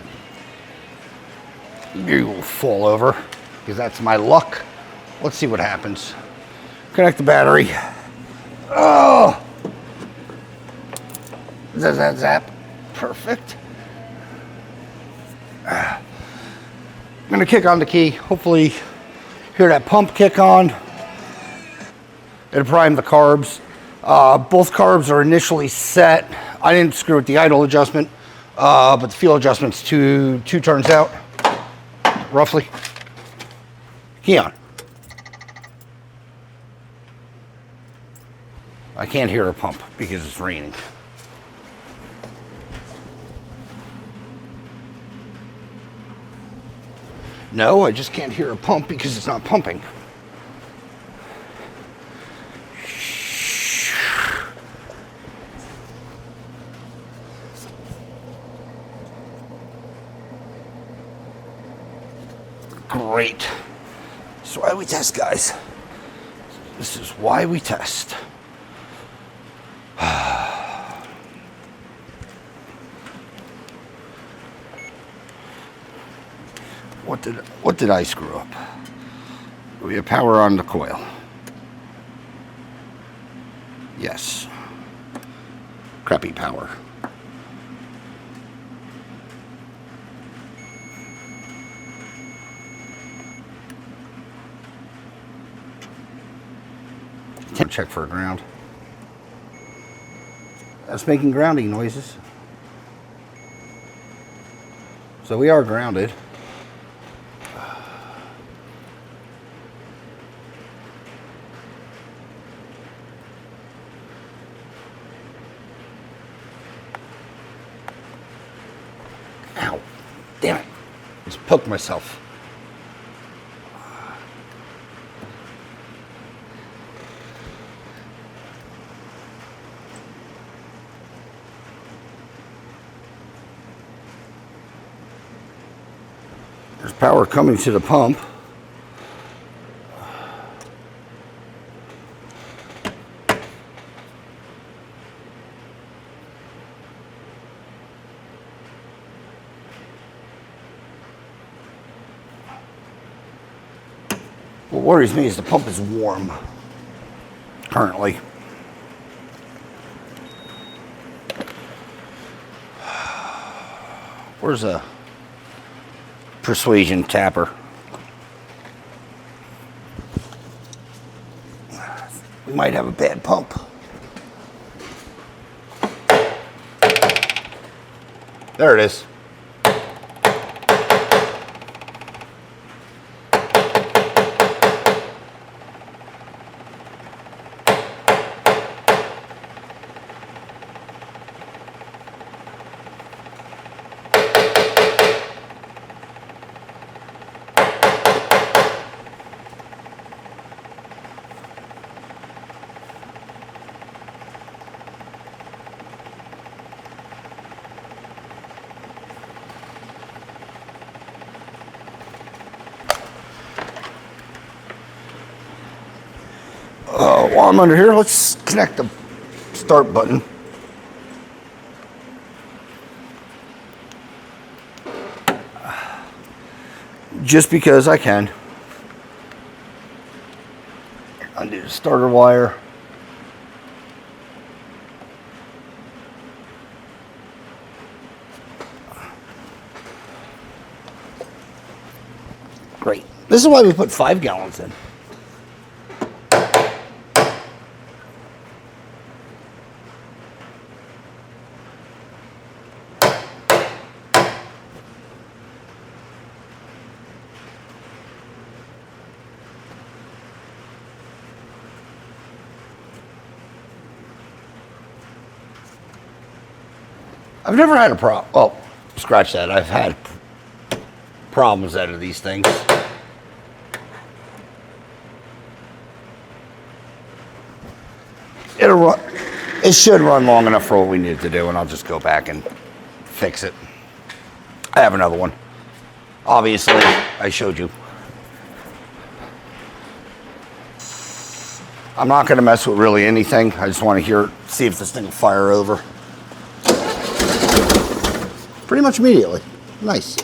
You will fall over because that's my luck. Let's see what happens. Connect the battery. Oh! Zap, zap, zap. Perfect. I'm going to kick on the key. Hopefully hear that pump kick on. It'll prime the carbs. Both carbs are initially set. I didn't screw with the idle adjustment, but the fuel adjustment's two turns out, roughly. Key on. I can't hear a pump because it's raining. No, I just can't hear a pump because it's not pumping. Great. This is why we test, guys. This is why we test. What did I screw up? We have power on the coil. Yes. Crappy power. Check for a ground. That's making grounding noises. So we are grounded. Ow. Damn it. Just poked myself. There's power coming to the pump. What worries me is the pump is warm currently. Where's a persuasion tapper? We might have a bad pump. There it is. While I'm under here, let's connect the start button. Just because I can. Undo the starter wire. Great. This is why we put 5 gallons in. I've never had a problem. Well, scratch that. I've had problems out of these things. It'll run. It should run long enough for what we need to do, and I'll just go back and fix it. I have another one. Obviously, I showed you. I'm not going to mess with really anything. I just want to see if this thing will fire over. Pretty much immediately. Nice.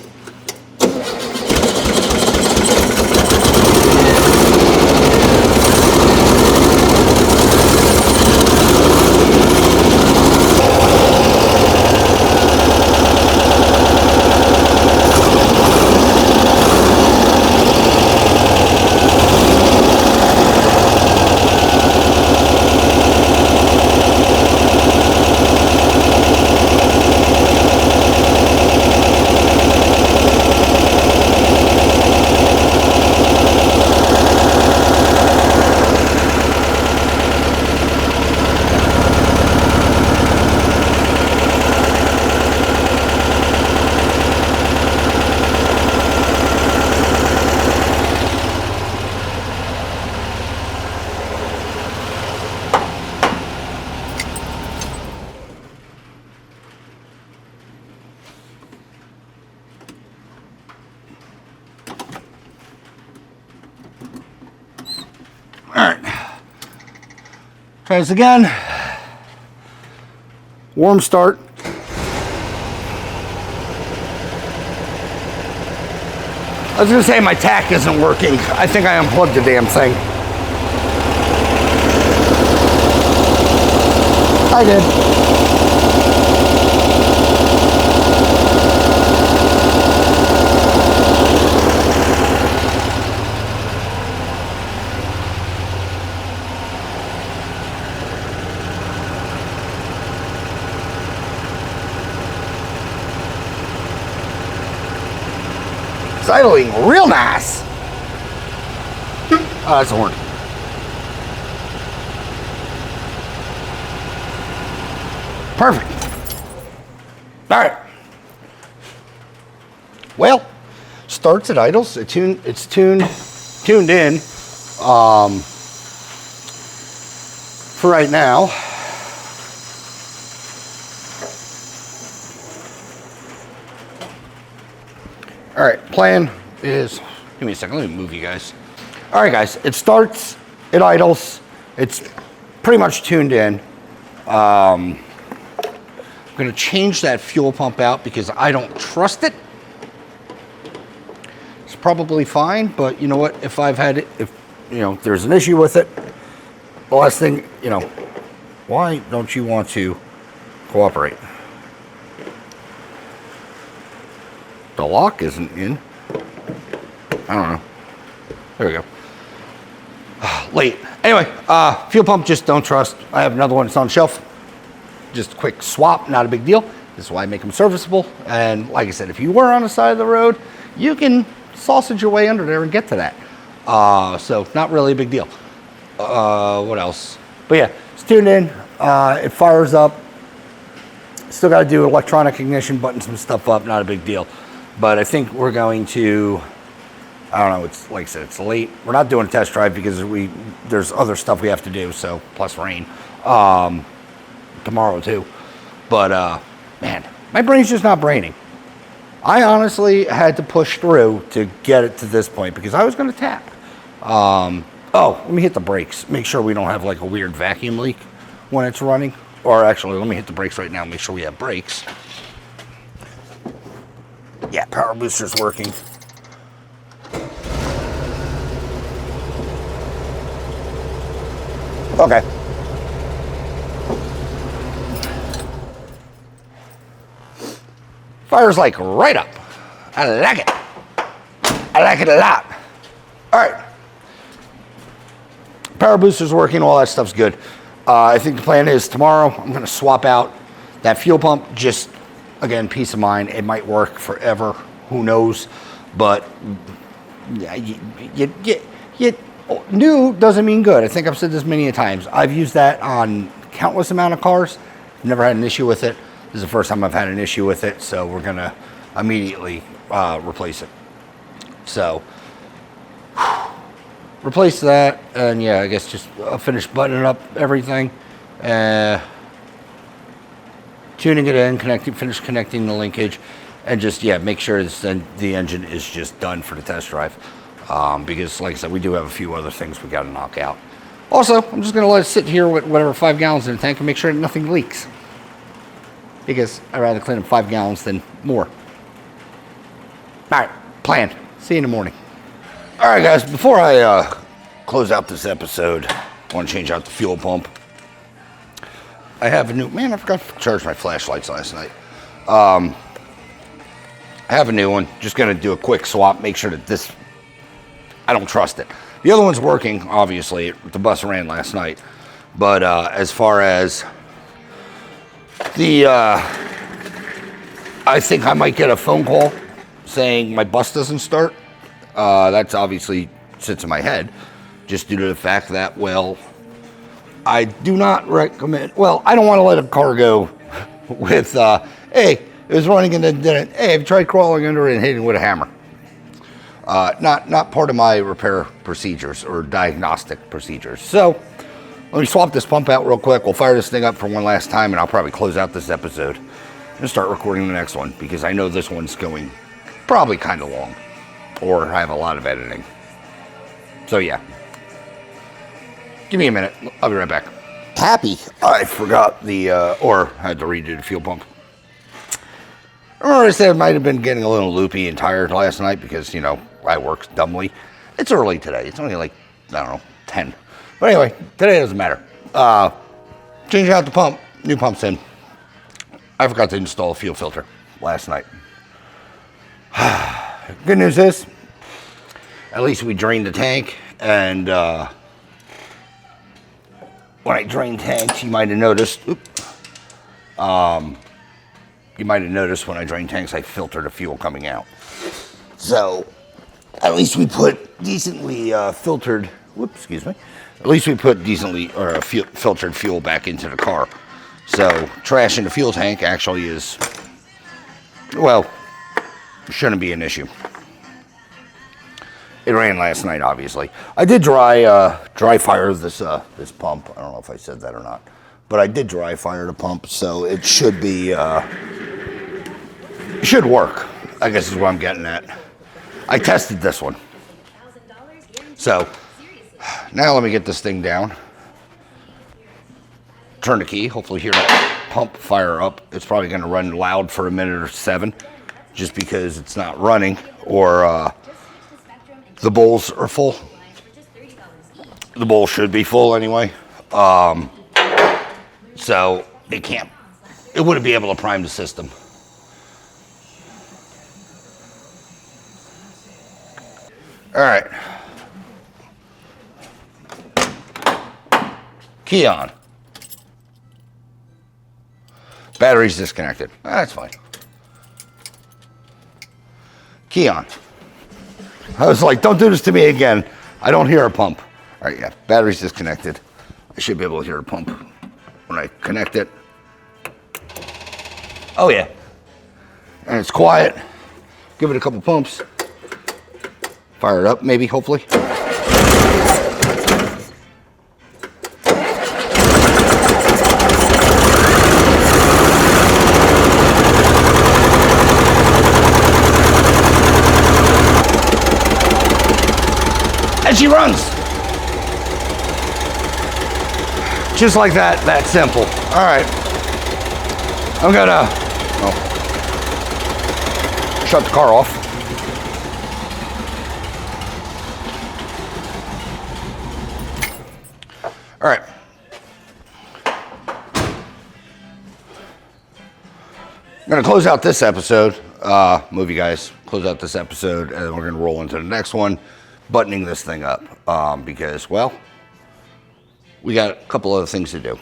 Try this again. Warm start. I was going to say my tack isn't working. I think I unplugged the damn thing. I did. It's idling real nice. Oh, that's a horn. Perfect. All right. Well, starts at idles. It's tuned in for right now. All right, plan is, give me a second, let me move you guys. All right, guys, it starts, it idles, it's pretty much tuned in. I'm gonna change that fuel pump out because I don't trust it. It's probably fine, but you know what, if there's an issue with it, the last thing, why don't you want to cooperate? The lock isn't in. I don't know. There we go. Late. Anyway, fuel pump, just don't trust. I have another one that's on shelf. Just a quick swap, not a big deal. This is why I make them serviceable. And like I said, if you were on the side of the road, you can sausage your way under there and get to that. So not really a big deal. What else? But yeah, it's tuned in. It fires up. Still got to do electronic ignition, button some stuff up, not a big deal. But I think we're going to, I don't know, it's like I said, it's late. We're not doing a test drive because there's other stuff we have to do, so plus rain. Tomorrow too. But man, my brain's just not braining. I honestly had to push through to get it to this point because I was going to tap. Oh, let me hit the brakes. Make sure we don't have like a weird vacuum leak when it's running. Or actually, let me hit the brakes right now and make sure we have brakes. Yeah, power booster's working. Okay. Fires like right up. I like it. I like it a lot. All right. Power booster's working, all that stuff's good. I think the plan is tomorrow I'm going to swap out that fuel pump. Just, again, peace of mind. It might work forever. Who knows? But yeah, new doesn't mean good. I think I've said this many times. I've used that on countless amount of cars. Never had an issue with it. This is the first time I've had an issue with it, so we're going to immediately replace it. So, replace that, and yeah, I guess just finish buttoning up everything, tuning it in, finish connecting the linkage, and just, yeah, make sure the engine is just done for the test drive. Because, like I said, we do have a few other things we got to knock out. Also, I'm just going to let it sit here with whatever 5 gallons in the tank and make sure that nothing leaks. Because I'd rather clean up 5 gallons than more. All right, plan. See you in the morning. All right, guys, before I close out this episode, I want to change out the fuel pump. I have a new... Man, I forgot to charge my flashlights last night. I have a new one. Just going to do a quick swap, make sure that this... I don't trust it. The other one's working, obviously. The bus ran last night. But as far as the... I think I might get a phone call saying my bus doesn't start. That's obviously sits in my head, just due to the fact that, well, I do not recommend... Well, I don't want to let a car go with, hey, it was running and then didn't... Hey, I've tried crawling under it and hitting it with a hammer. Not part of my repair procedures or diagnostic procedures. So, let me swap this pump out real quick. We'll fire this thing up for one last time, and I'll probably close out this episode and start recording the next one, because I know this one's going probably kind of long, or I have a lot of editing. So, yeah. Give me a minute. I'll be right back. Happy. I forgot or had to redo the fuel pump. Remember I said I might have been getting a little loopy and tired last night because, you know, I work dumbly. It's early today. It's only like, I don't know, 10. But anyway, today doesn't matter. Changing out the pump. New pump's in. I forgot to install a fuel filter last night. Good news is, at least we drained the tank. And when I drain tanks, you might have noticed, you might have noticed when I drain tanks, I filter the fuel coming out. So, at least we put decently filtered, at least we put decently filtered fuel back into the car. So, trash in the fuel tank actually is, well, shouldn't be an issue. It ran last night, obviously. I did dry fire this pump. I don't know if I said that or not, but I did dry fire the pump, so it should be, it should work, I guess is what I'm getting at. I tested this one. So, now let me get this thing down. Turn the key, hopefully hear that pump fire up. It's probably going to run loud for a minute or 7, just because it's not running, or the bowls are full. The bowl should be full anyway. So, it wouldn't be able to prime the system. All right. Key on. Battery's disconnected. That's fine. Key on. I was like, don't do this to me again. I don't hear a pump. All right, yeah, battery's disconnected. I should be able to hear a pump when I connect it. Oh, yeah. And it's quiet. Give it a couple pumps. Fire it up, maybe, hopefully. And she runs. Just like that, that simple. All right. I'm gonna shut the car off. All right, I'm gonna close out this episode, movie guys, close out this episode, and then we're gonna roll into the next one, buttoning this thing up, because, well, we got a couple other things to do.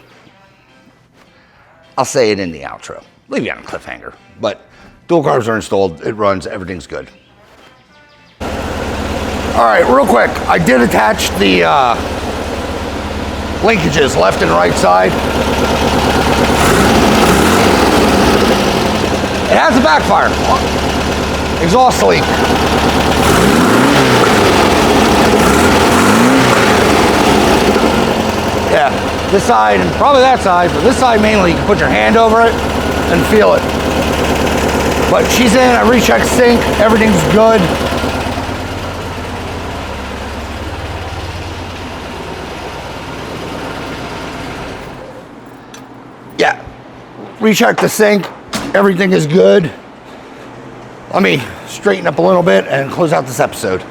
I'll say it in the outro. Leave you on a cliffhanger, but dual carbs are installed, it runs, everything's good. All right, real quick, I did attach the linkages left and right side. It has a backfire. Exhaust leak. Yeah, this side and probably that side, but this side mainly, you can put your hand over it and feel it. But she's in, I rechecked sync, everything's good. Yeah, recheck the sync, everything is good. Let me straighten up a little bit and close out this episode,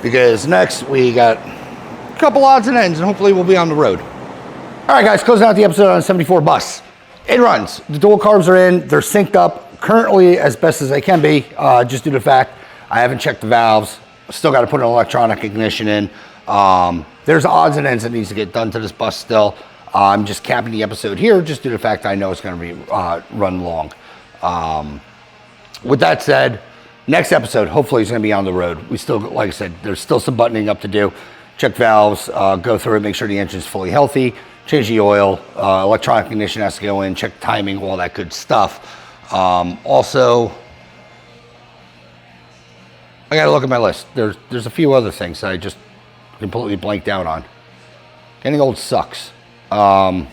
because next we got a couple odds and ends and hopefully we'll be on the road. All right guys, closing out the episode on 74 bus. It runs, the dual carbs are in, they're synced up currently as best as they can be, just due to the fact I haven't checked the valves, still got to put an electronic ignition in. There's odds and ends that needs to get done to this bus still. I'm just capping the episode here just due to the fact I know it's going to be run long. With that said, next episode hopefully is going to be on the road. We still, like I said, there's still some buttoning up to do. Check valves, go through it, make sure the engine's fully healthy, change the oil, electronic ignition has to go in, check timing, all that good stuff. Also, I got to look at my list. There's a few other things that I just completely blanked out on. Getting old sucks. Oh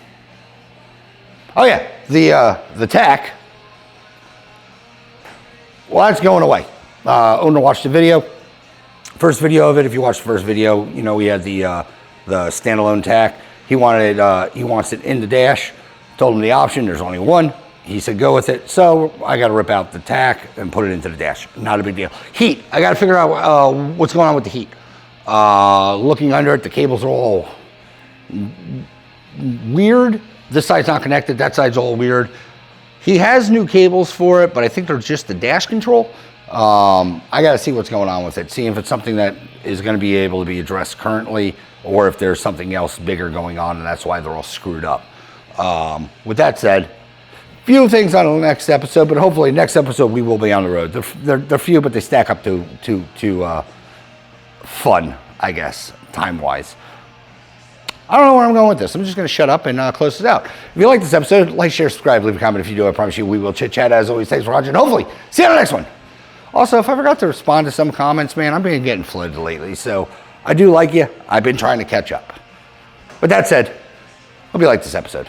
yeah, the tack. Well, that's going away. Owner watched the video. First video of it, if you watched the first video, you know we had the standalone tack. He wants it in the dash. Told him the option, there's only one. He said go with it. So I got to rip out the tack and put it into the dash. Not a big deal. Heat, I got to figure out what's going on with the heat. Looking under it, the cables are all weird. This side's not connected, that side's all weird. He has new cables for it, but I think they're just the dash control. I got to see what's going on with it, see if it's something that is going to be able to be addressed currently, or if there's something else bigger going on and that's why they're all screwed up. With that said, few things on the next episode, but hopefully next episode we will be on the road. They're few, but they stack up to fun, I guess, time-wise. I don't know where I'm going with this. I'm just going to shut up and close this out. If you like this episode, like, share, subscribe, leave a comment if you do. I promise you we will chit-chat as always. Thanks for watching. Hopefully, see you on the next one. Also, if I forgot to respond to some comments, man, I've been getting flooded lately, so I do like you. I've been trying to catch up. With that said, hope you like this episode.